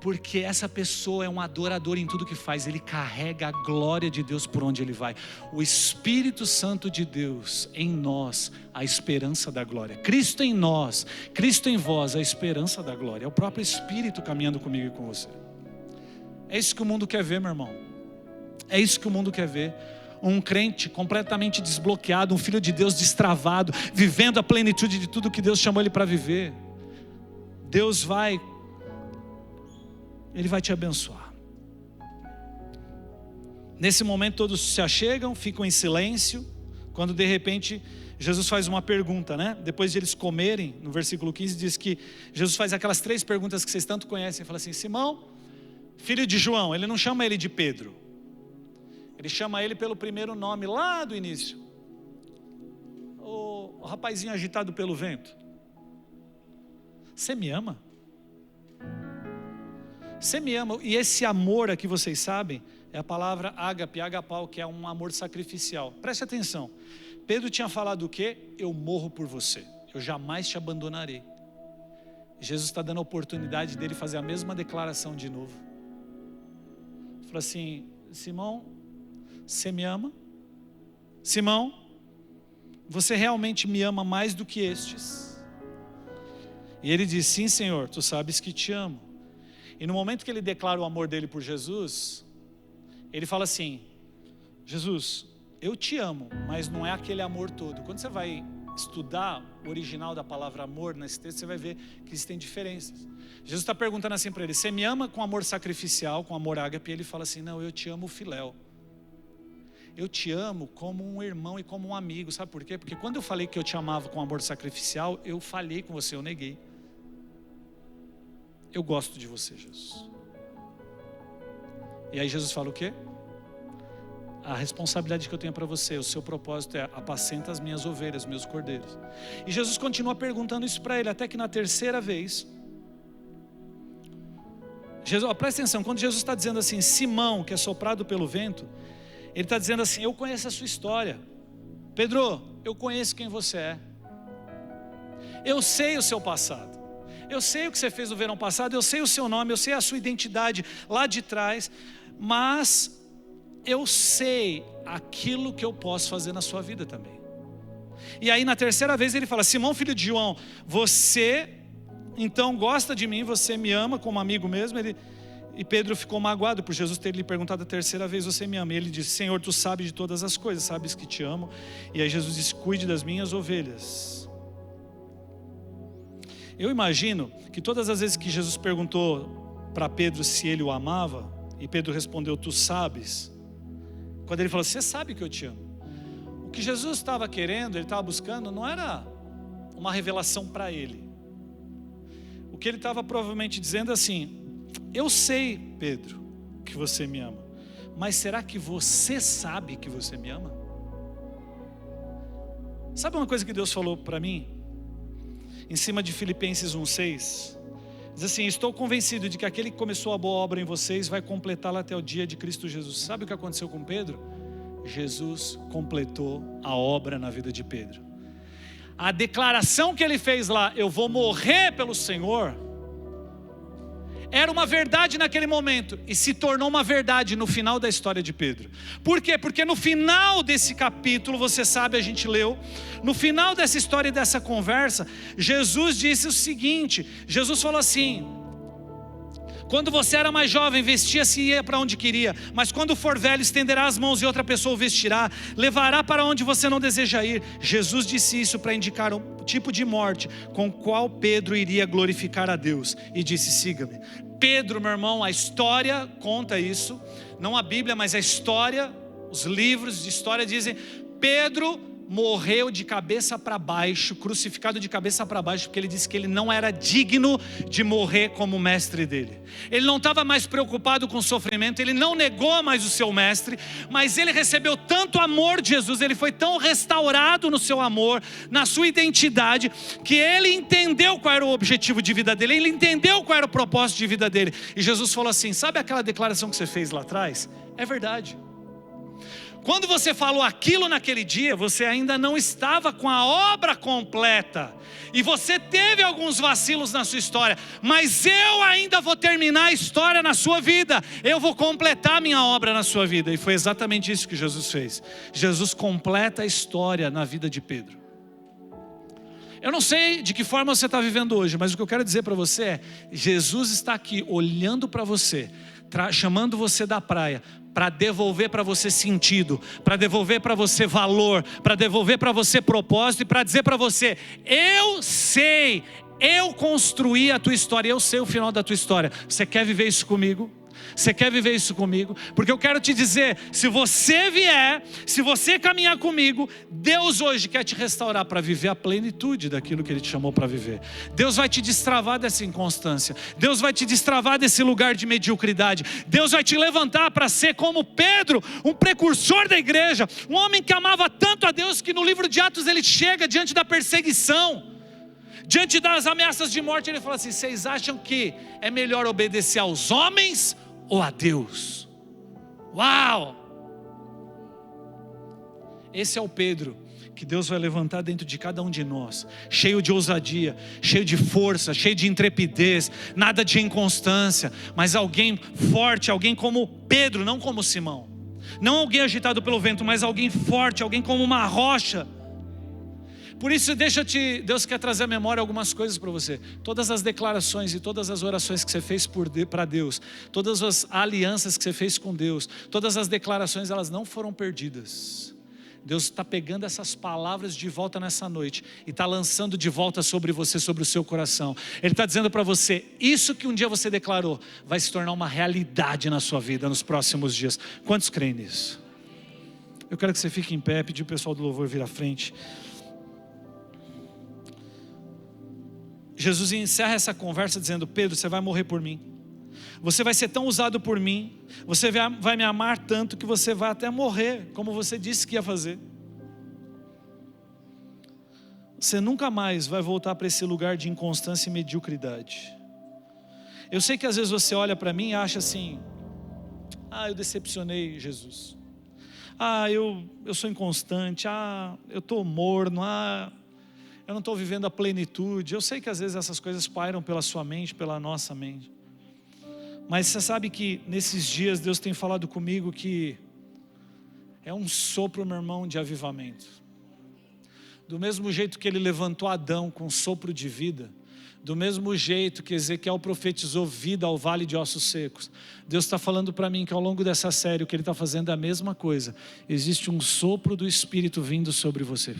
Porque essa pessoa é um adorador em tudo que faz. Ele carrega a glória de Deus por onde ele vai. O Espírito Santo de Deus em nós, a esperança da glória. Cristo em nós, Cristo em vós, a esperança da glória. É o próprio Espírito caminhando comigo e com você. É isso que o mundo quer ver, meu irmão. É isso que o mundo quer ver. Um crente completamente desbloqueado, um filho de Deus destravado, vivendo a plenitude de tudo que Deus chamou ele para viver. Ele vai te abençoar. Nesse momento todos se achegam, ficam em silêncio, quando de repente Jesus faz uma pergunta, né? Depois de eles comerem, no versículo 15 diz que Jesus faz aquelas 3 perguntas que vocês tanto conhecem. Fala assim: Simão, filho de João. Ele não chama ele de Pedro, ele chama ele pelo primeiro nome lá do início. O rapazinho agitado pelo vento, você me ama? Você me ama? E esse amor aqui, vocês sabem, é a palavra ágape, agapau, que é um amor sacrificial. Preste atenção. Pedro tinha falado o quê? Eu morro por você, eu jamais te abandonarei. Jesus está dando a oportunidade dele fazer a mesma declaração de novo. Fala assim: Simão, você me ama? Simão, você realmente me ama mais do que estes? E ele diz: sim, Senhor, tu sabes que te amo. E no momento que ele declara o amor dele por Jesus, ele fala assim: Jesus, eu te amo, mas não é aquele amor todo. Quando você vai estudar o original da palavra amor nesse texto, você vai ver que existem diferenças. Jesus está perguntando assim para ele: você me ama com amor sacrificial, com amor ágape? E ele fala assim: não, eu te amo filéu. Eu te amo como um irmão e como um amigo. Sabe por quê? Porque quando eu falei que eu te amava com amor sacrificial, eu falhei com você, eu neguei. Eu gosto de você, Jesus. E aí Jesus fala o quê? A responsabilidade que eu tenho para você, o seu propósito é: apacenta as minhas ovelhas, meus cordeiros. E Jesus continua perguntando isso para ele, até que na terceira vez, presta atenção, quando Jesus está dizendo assim, Simão, que é soprado pelo vento, ele está dizendo assim: eu conheço a sua história. Pedro, eu conheço quem você é. Eu sei o seu passado. Eu sei o que você fez no verão passado, eu sei o seu nome, eu sei a sua identidade lá de trás, mas eu sei aquilo que eu posso fazer na sua vida também. E aí na terceira vez ele fala: Simão, filho de João, você então gosta de mim, você me ama como amigo mesmo? E Pedro ficou magoado por Jesus ter lhe perguntado a terceira vez: você me ama? E ele disse: Senhor, tu sabes de todas as coisas, sabes que te amo. E aí Jesus disse: cuide das minhas ovelhas. Eu imagino que todas as vezes que Jesus perguntou para Pedro se ele o amava, e Pedro respondeu: tu sabes. Quando ele falou: você sabe que eu te amo. O que Jesus estava querendo, ele estava buscando, não era uma revelação para ele. O que ele estava provavelmente dizendo assim: eu sei, Pedro, que você me ama, mas será que você sabe que você me ama? Sabe uma coisa que Deus falou para mim? Em cima de Filipenses 1:6, Diz assim: estou convencido de que aquele que começou a boa obra em vocês vai completá-la até o dia de Cristo Jesus. Sabe o que aconteceu com Pedro? Jesus completou a obra na vida de Pedro. A declaração que ele fez lá, eu vou morrer pelo Senhor, era uma verdade naquele momento e se tornou uma verdade no final da história de Pedro. Por quê? Porque no final desse capítulo, você sabe, a gente leu, no final dessa história e dessa conversa, Jesus disse o seguinte: Jesus falou assim: quando você era mais jovem, vestia-se e ia para onde queria, mas quando for velho, estenderá as mãos e outra pessoa o vestirá, levará para onde você não deseja ir. Jesus disse isso para indicar um tipo de morte com o qual Pedro iria glorificar a Deus, e disse: siga-me. Pedro, meu irmão, a história conta isso, não a Bíblia, mas a história, os livros de história dizem: Pedro morreu de cabeça para baixo, crucificado de cabeça para baixo, porque ele disse que ele não era digno de morrer como o mestre dele. Ele não estava mais preocupado com o sofrimento, ele não negou mais o seu mestre, mas ele recebeu tanto amor de Jesus, ele foi tão restaurado no seu amor, na sua identidade, que ele entendeu qual era o objetivo de vida dele, ele entendeu qual era o propósito de vida dele. E Jesus falou assim: sabe aquela declaração que você fez lá atrás? É verdade. Quando você falou aquilo naquele dia, você ainda não estava com a obra completa, e você teve alguns vacilos na sua história, mas eu ainda vou terminar a história na sua vida, eu vou completar a minha obra na sua vida. E foi exatamente isso que Jesus fez. Jesus completa a história na vida de Pedro. Eu não sei de que forma você está vivendo hoje, mas o que eu quero dizer para você é: Jesus está aqui olhando para você, chamando você da praia, para devolver para você sentido, para devolver para você valor, para devolver para você propósito, e para dizer para você: eu sei, eu construí a tua história, eu sei o final da tua história. Você quer viver isso comigo? Você quer viver isso comigo? Porque eu quero te dizer, se você vier, se você caminhar comigo, Deus hoje quer te restaurar para viver a plenitude daquilo que Ele te chamou para viver. Deus vai te destravar dessa inconstância, Deus vai te destravar desse lugar de mediocridade, Deus vai te levantar para ser como Pedro, um precursor da igreja, um homem que amava tanto a Deus, que no livro de Atos ele chega diante da perseguição, diante das ameaças de morte, ele fala assim: vocês acham que é melhor obedecer aos homens ou a Deus? Uau! Esse é o Pedro que Deus vai levantar dentro de cada um de nós, cheio de ousadia, cheio de força, cheio de intrepidez, nada de inconstância, mas alguém forte, alguém como Pedro, não como Simão, não alguém agitado pelo vento, mas alguém forte, alguém como uma rocha. Por isso Deus quer trazer à memória algumas coisas para você. Todas as declarações e todas as orações que você fez para Deus, todas as alianças que você fez com Deus, todas as declarações, elas não foram perdidas. Deus está pegando essas palavras de volta nessa noite e está lançando de volta sobre você, sobre o seu coração. Ele está dizendo para você: isso que um dia você declarou vai se tornar uma realidade na sua vida nos próximos dias. Quantos creem nisso? Eu quero que você fique em pé, pedir o pessoal do louvor vir à frente. Jesus encerra essa conversa dizendo: Pedro, você vai morrer por mim, você vai ser tão usado por mim, você vai me amar tanto que você vai até morrer, como você disse que ia fazer. Você nunca mais vai voltar para esse lugar de inconstância e mediocridade. Eu sei que às vezes você olha para mim e acha assim: eu decepcionei Jesus, eu sou inconstante, eu estou morno, eu não estou vivendo a plenitude. Eu sei que às vezes essas coisas pairam pela sua mente, pela nossa mente. Mas você sabe que nesses dias Deus tem falado comigo que é um sopro, meu irmão, de avivamento. Do mesmo jeito que Ele levantou Adão com um sopro de vida, do mesmo jeito que Ezequiel profetizou vida ao vale de ossos secos, Deus está falando para mim que ao longo dessa série o que Ele está fazendo é a mesma coisa. Existe um sopro do Espírito vindo sobre você.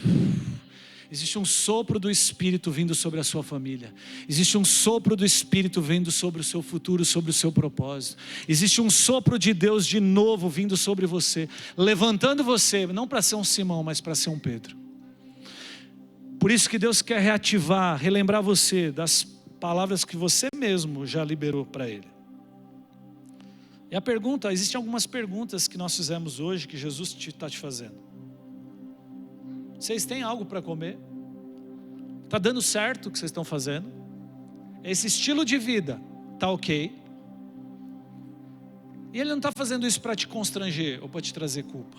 Existe um sopro do Espírito vindo sobre a sua família. Existe um sopro do Espírito vindo sobre o seu futuro, sobre o seu propósito. Existe um sopro de Deus de novo vindo sobre você, levantando você, não para ser um Simão, mas para ser um Pedro. Por isso que Deus quer reativar, relembrar você das palavras que você mesmo já liberou para Ele. E a pergunta, existem algumas perguntas que nós fizemos hoje, que Jesus está te fazendo. Vocês têm algo para comer? Está dando certo o que vocês estão fazendo? esse estilo de vida está ok. E Ele não está fazendo isso para te constranger ou para te trazer culpa.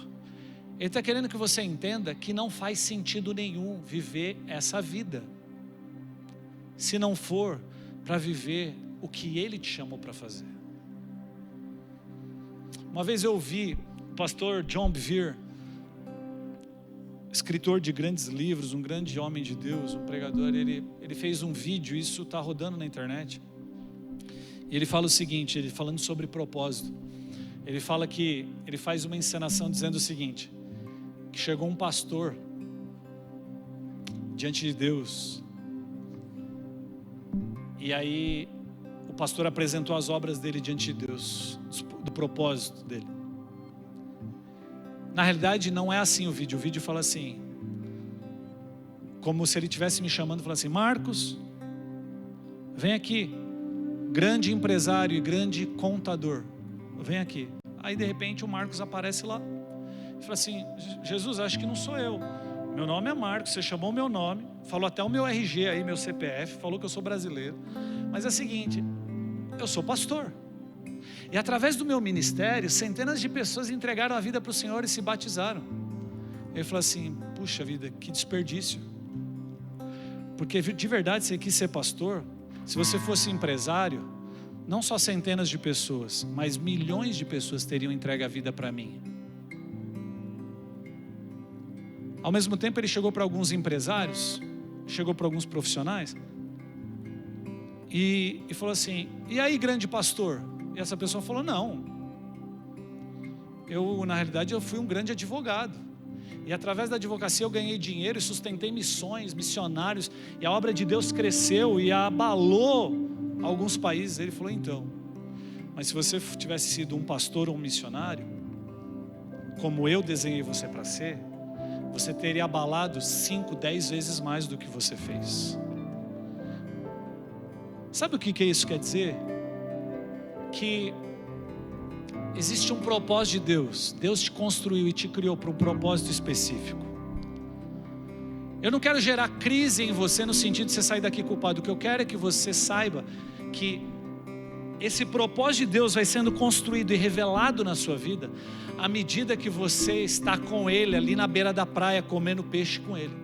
Ele está querendo que você entenda que não faz sentido nenhum viver essa vida, se não for para viver o que Ele te chamou para fazer. Uma vez eu ouvi o pastor John Bevere, escritor de grandes livros, um grande homem de Deus, um pregador, ele fez um vídeo, isso está rodando na internet, e ele fala o seguinte, ele falando sobre propósito, ele fala que, ele faz uma encenação dizendo o seguinte, que chegou um pastor diante de Deus, e aí o pastor apresentou as obras dele diante de Deus, do propósito dele. Na realidade não é assim o vídeo fala assim, como se ele estivesse me chamando, falando assim, Marcos, vem aqui, grande empresário e grande contador, vem aqui. Aí de repente o Marcos aparece lá, e fala assim, Jesus, acho que não sou eu, meu nome é Marcos, você chamou meu nome, falou até o meu RG aí, meu CPF, falou que eu sou brasileiro, mas é o seguinte, eu sou pastor, e através do meu ministério, centenas de pessoas entregaram a vida para o Senhor e se batizaram. Ele falou assim, puxa vida, que desperdício, porque de verdade você quis ser pastor, se você fosse empresário, não só centenas de pessoas, mas milhões de pessoas teriam entregue a vida para mim. Ao mesmo tempo ele chegou para alguns empresários, chegou para alguns profissionais, e falou assim, e aí grande pastor? E essa pessoa falou, não, na realidade eu fui um grande advogado, e através da advocacia eu ganhei dinheiro e sustentei missões, missionários, e a obra de Deus cresceu e abalou alguns países. Ele falou, então, mas se você tivesse sido um pastor ou um missionário, como eu desenhei você para ser, você teria abalado 5, 10 vezes mais do que você fez. Sabe o que isso quer dizer? Que existe um propósito de Deus. Deus te construiu e te criou para um propósito específico. Eu não quero gerar crise em você no sentido de você sair daqui culpado. O que eu quero é que você saiba que esse propósito de Deus vai sendo construído e revelado na sua vida à medida que você está com Ele ali na beira da praia comendo peixe com Ele.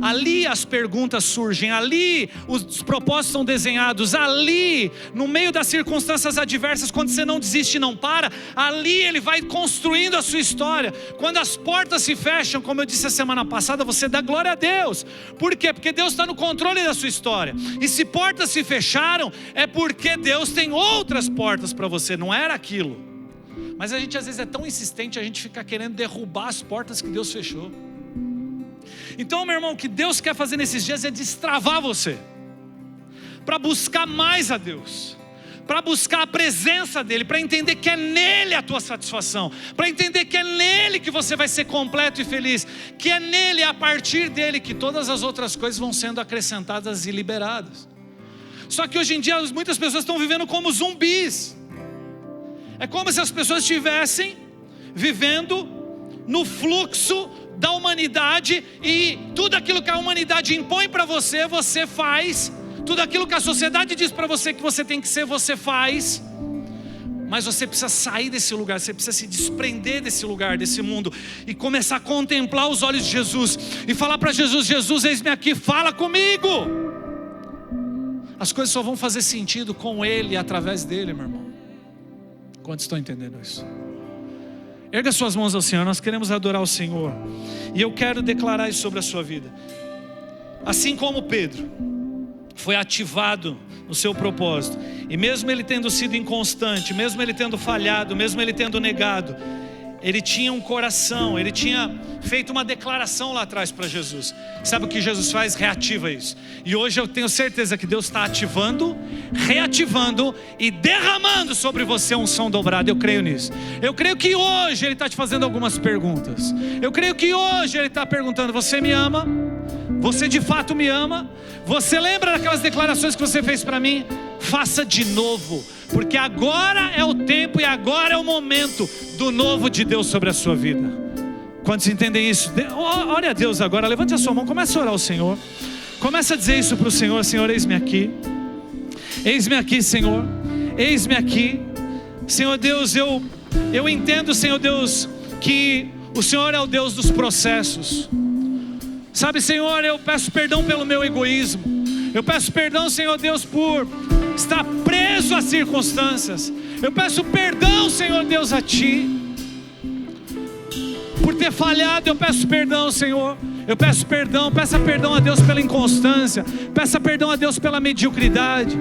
Ali as perguntas surgem, ali os propósitos são desenhados, ali no meio das circunstâncias adversas, quando você não desiste e não para, ali Ele vai construindo a sua história. Quando as portas se fecham, como eu disse a semana passada, você dá glória a Deus. Por quê? Porque Deus está no controle da sua história. E se portas se fecharam, é porque Deus tem outras portas para você, não era aquilo. Mas a gente às vezes é tão insistente, a gente fica querendo derrubar as portas que Deus fechou. Então, meu irmão, o que Deus quer fazer nesses dias é destravar você, para buscar mais a Deus, para buscar a presença dEle, para entender que é nele a tua satisfação, para entender que é nele que você vai ser completo e feliz, que é nele, a partir dele, que todas as outras coisas vão sendo acrescentadas e liberadas. Só que hoje em dia muitas pessoas estão vivendo como zumbis. É como se as pessoas estivessem vivendo no fluxo da humanidade, e tudo aquilo que a humanidade impõe para você, você faz. Tudo aquilo que a sociedade diz para você que você tem que ser, você faz. Mas você precisa sair desse lugar, você precisa se desprender desse lugar, desse mundo, e começar a contemplar os olhos de Jesus, e falar para Jesus, Jesus, eis-me aqui, fala comigo. As coisas só vão fazer sentido com Ele e através dEle, meu irmão. Quantos estão entendendo isso? Erga suas mãos ao Senhor, nós queremos adorar o Senhor, e eu quero declarar isso sobre a sua vida. Assim como Pedro foi ativado no seu propósito, e mesmo ele tendo sido inconstante, mesmo ele tendo falhado, mesmo ele tendo negado, ele tinha um coração, ele tinha feito uma declaração lá atrás para Jesus. Sabe o que Jesus faz? Reativa isso. E hoje eu tenho certeza que Deus está ativando, reativando e derramando sobre você um unção dobrada. Eu creio nisso. Eu creio que hoje Ele está te fazendo algumas perguntas. Eu creio que hoje Ele está perguntando: você me ama? Você de fato me ama? Você lembra daquelas declarações que você fez para mim? Faça de novo, porque agora é o tempo e agora é o momento do novo de Deus sobre a sua vida. Quantos entendem isso? Ore a Deus agora, levante a sua mão, comece a orar ao Senhor, comece a dizer isso para o Senhor: Senhor, eis-me aqui. Eis-me aqui, Senhor, eis-me aqui. Senhor Deus, eu entendo, Senhor Deus, que o Senhor é o Deus dos processos. Sabe, Senhor, eu peço perdão pelo meu egoísmo. Eu peço perdão, Senhor Deus, por estar preso às circunstâncias. Eu peço perdão, Senhor Deus, a Ti. Por ter falhado, eu peço perdão, Senhor. Eu peço perdão, peça perdão a Deus pela inconstância. Peça perdão a Deus pela mediocridade.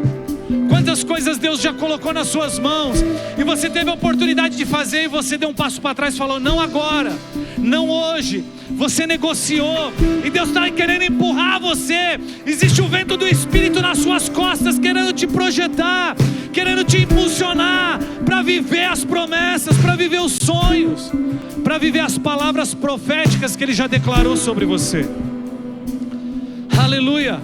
Quantas coisas Deus já colocou nas suas mãos e você teve a oportunidade de fazer e você deu um passo para trás e falou: não agora, não hoje. Você negociou e Deus está querendo empurrar você. Existe o vento do Espírito nas suas costas, querendo te projetar, querendo te impulsionar para viver as promessas, para viver os sonhos, para viver as palavras proféticas que Ele já declarou sobre você. Aleluia.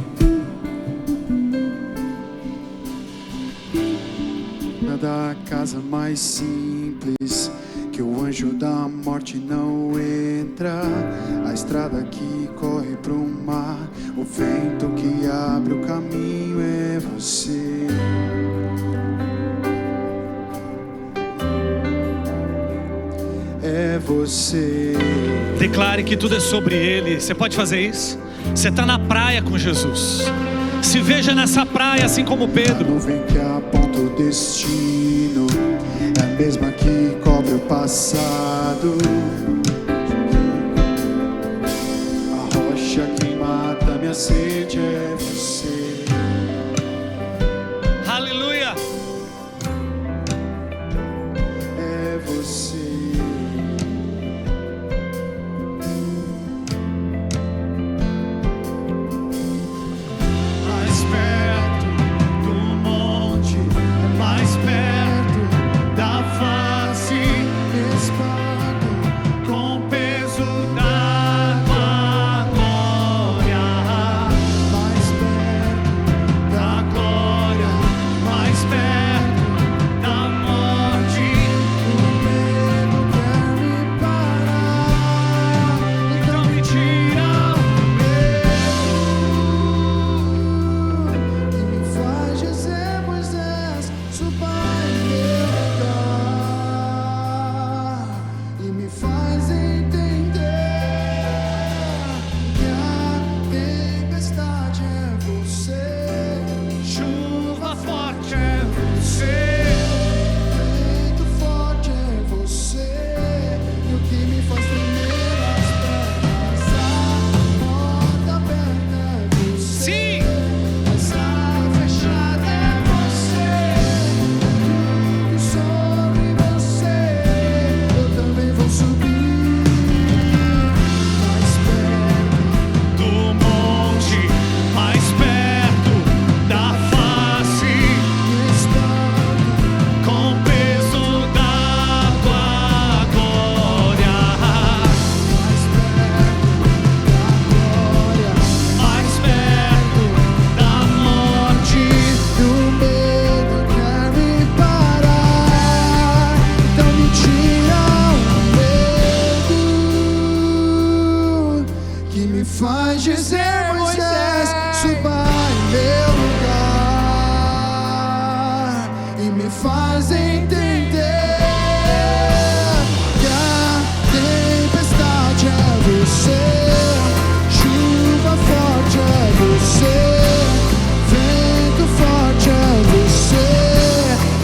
Da casa mais simples, que o anjo da morte não entra. A estrada que corre pro mar, o vento que abre o caminho é você. É você. Declare que tudo é sobre Ele. Você pode fazer isso? Você está na praia com Jesus. Se veja nessa praia assim como Pedro. A nuvem que aponta o destino é a mesma que cobre o passado. A rocha que mata minha sede é você. Aleluia. É você. Mais perto do monte, mais perto da face, espado com o peso da tua glória. Mais perto da glória, mais perto da morte. O medo quer me parar, então me tira o medo que me faz dizer: Moisés, suba em meu lugar, e me faz entender que a tempestade é você, chuva forte é você, vento forte é você, e o que me faz tremer as pernas, a porta aberta é você. Sim. Mas a fechada é você, tudo sobre você. Eu também vou subir mais perto Do monte, mais perto da face, e estando com o peso da tua glória. mais perto da glória, Mais perto da morte. E o medo quer me parar, então me tira o medo que me faz dizer: Moisés, suba em meu lugar, e me faz entender que a tempestade é você, chuva forte é você, vento forte é você,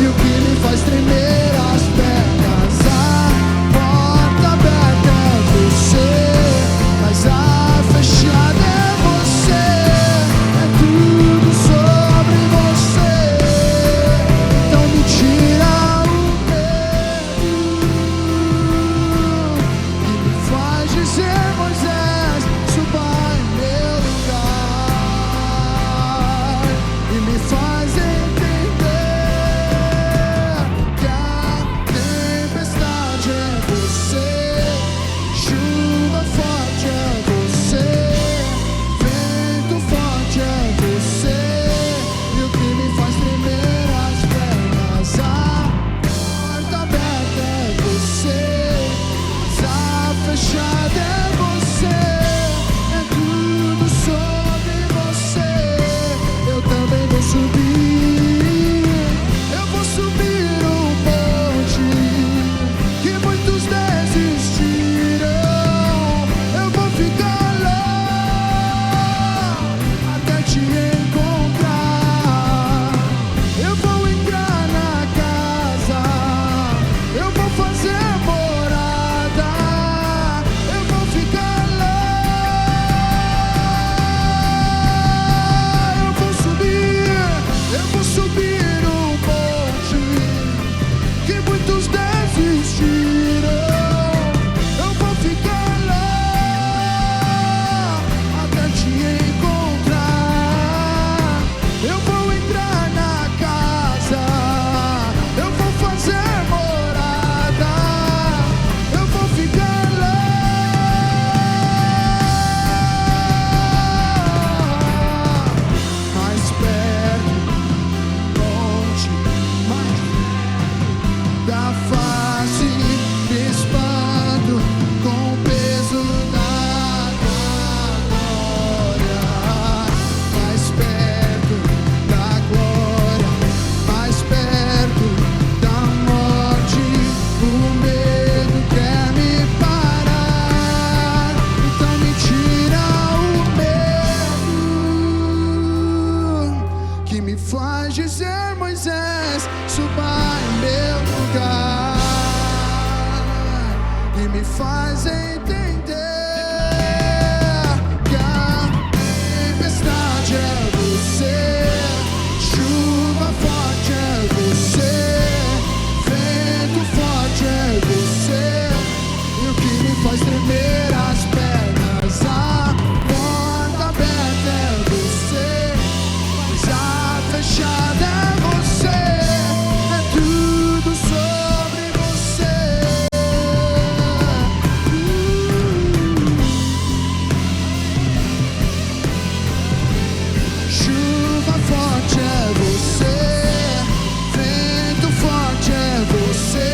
e o que me faz tremer as pernas, a porta aberta é você, mas a fechada é você, é tudo sobre você. Então me tira me faz entender que a tempestade é você, chuva forte é você, vento forte é você, e o que me faz tremer as pernas, a porta aberta é você, mas a fechada é você, é tudo sobre você. Chuva forte é você, vento forte é você,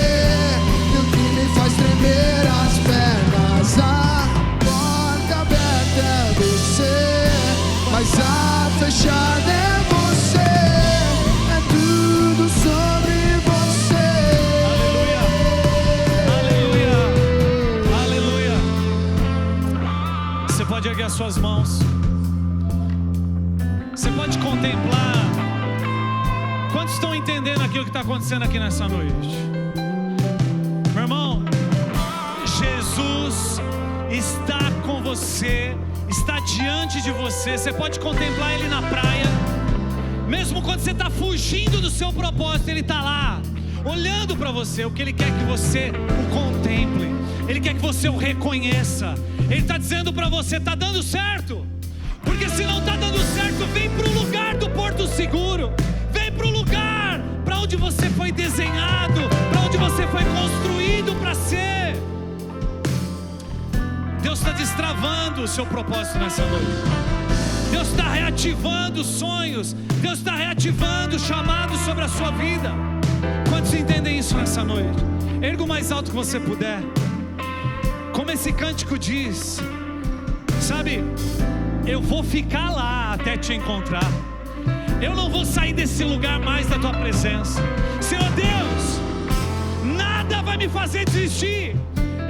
e o que me faz tremer as pernas, a porta aberta é você, mas a fechada é você, é tudo sobre você. Aleluia, aleluia, aleluia. Você pode erguer as suas mãos. Você pode contemplar. Quantos estão entendendo aquilo que está acontecendo aqui nessa noite? Meu irmão, Jesus está com você, está diante de você. Você pode contemplar Ele na praia. Mesmo quando você está fugindo do seu propósito, Ele está lá, olhando para você. O que Ele quer que você o contemple, Ele quer que você o reconheça. Ele está dizendo para você, está dando certo. Porque se não está dando certo, vem para o lugar do porto seguro. Vem para o lugar para onde você foi desenhado, para onde você foi construído para ser. Deus está destravando o seu propósito nessa noite. Deus está reativando sonhos. Deus está reativando chamados sobre a sua vida. Quantos entendem isso nessa noite? Erga o mais alto que você puder. Como esse cântico diz, sabe, eu vou ficar lá até te encontrar. Eu não vou sair desse lugar mais da tua presença. Senhor Deus, nada vai me fazer desistir.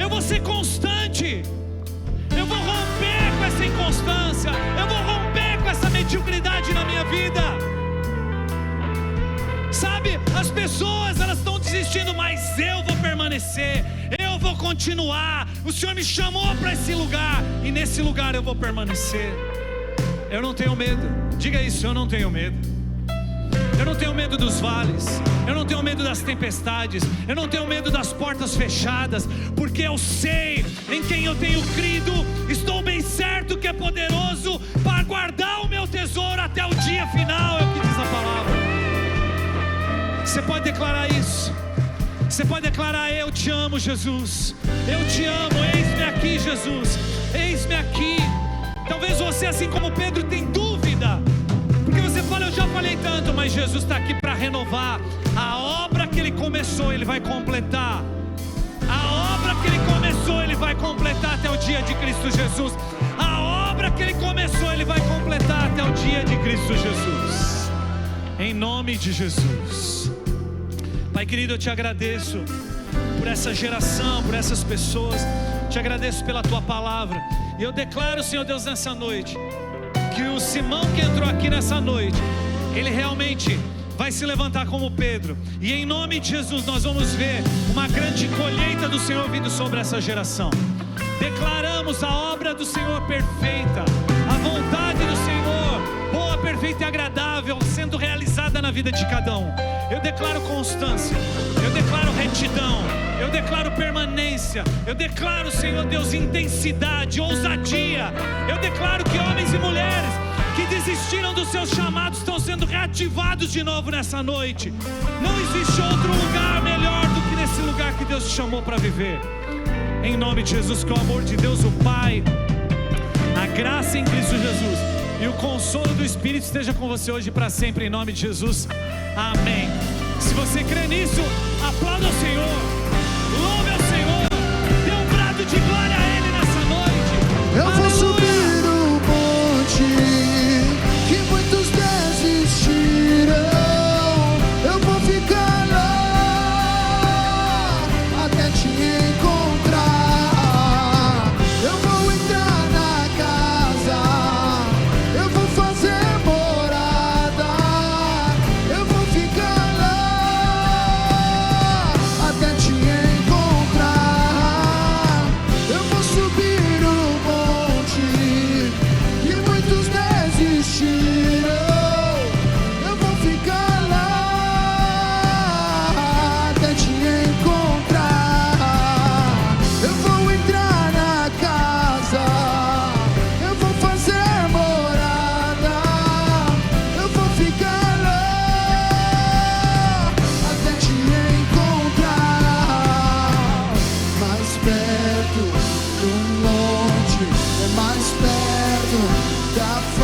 Eu vou ser constante. Eu vou romper com essa inconstância. Eu vou romper com essa mediocridade na minha vida. Sabe, as pessoas elas estão desistindo, mas eu vou permanecer. Eu vou continuar. O Senhor me chamou para esse lugar, e nesse lugar eu vou permanecer. Eu não tenho medo. Diga isso, eu não tenho medo. Eu não tenho medo dos vales. Eu não tenho medo das tempestades. Eu não tenho medo das portas fechadas, porque eu sei em quem eu tenho crido. Estou bem certo que é poderoso para guardar o meu tesouro até o dia final. É o que diz a palavra. Você pode declarar isso. Você pode declarar: eu te amo, Jesus. Eu te amo, eis-me aqui, Jesus. Eis-me aqui. Talvez você, assim como Pedro, tem dúvida, porque você fala: eu já falei tanto, mas Jesus está aqui para renovar. A obra que Ele começou, Ele vai completar. A obra que Ele começou, Ele vai completar até o dia de Cristo Jesus. A obra que Ele começou, Ele vai completar até o dia de Cristo Jesus. Em nome de Jesus. Pai querido, eu te agradeço por essa geração, por essas pessoas. Te agradeço pela tua palavra. E eu declaro, Senhor Deus, nessa noite, que o Simão que entrou aqui nessa noite, ele realmente vai se levantar como Pedro. E em nome de Jesus nós vamos ver uma grande colheita do Senhor vindo sobre essa geração. Declaramos a obra do Senhor perfeita, a vontade do Senhor boa, perfeita e agradável sendo realizada na vida de cada um. Eu declaro constância, eu declaro retidão, eu declaro permanência, eu declaro, Senhor Deus, intensidade, ousadia. Eu declaro que homens e mulheres que desistiram dos seus chamados estão sendo reativados de novo nessa noite. Não existe outro lugar melhor do que nesse lugar que Deus te chamou para viver. Em nome de Jesus, que o amor de Deus o Pai, a graça em Cristo Jesus e o consolo do Espírito esteja com você hoje e para sempre, em nome de Jesus. Amém. Se você crê nisso, aplauda o Senhor, louve ao Senhor, dê um brado de glória a Ele nessa noite. Eu vou subir o monte que muitos desistiram. Eu vou ficar lá até te encontrar. Eu vou entrar na casa, eu vou fazer morada. Eu vou ficar lá até te encontrar. da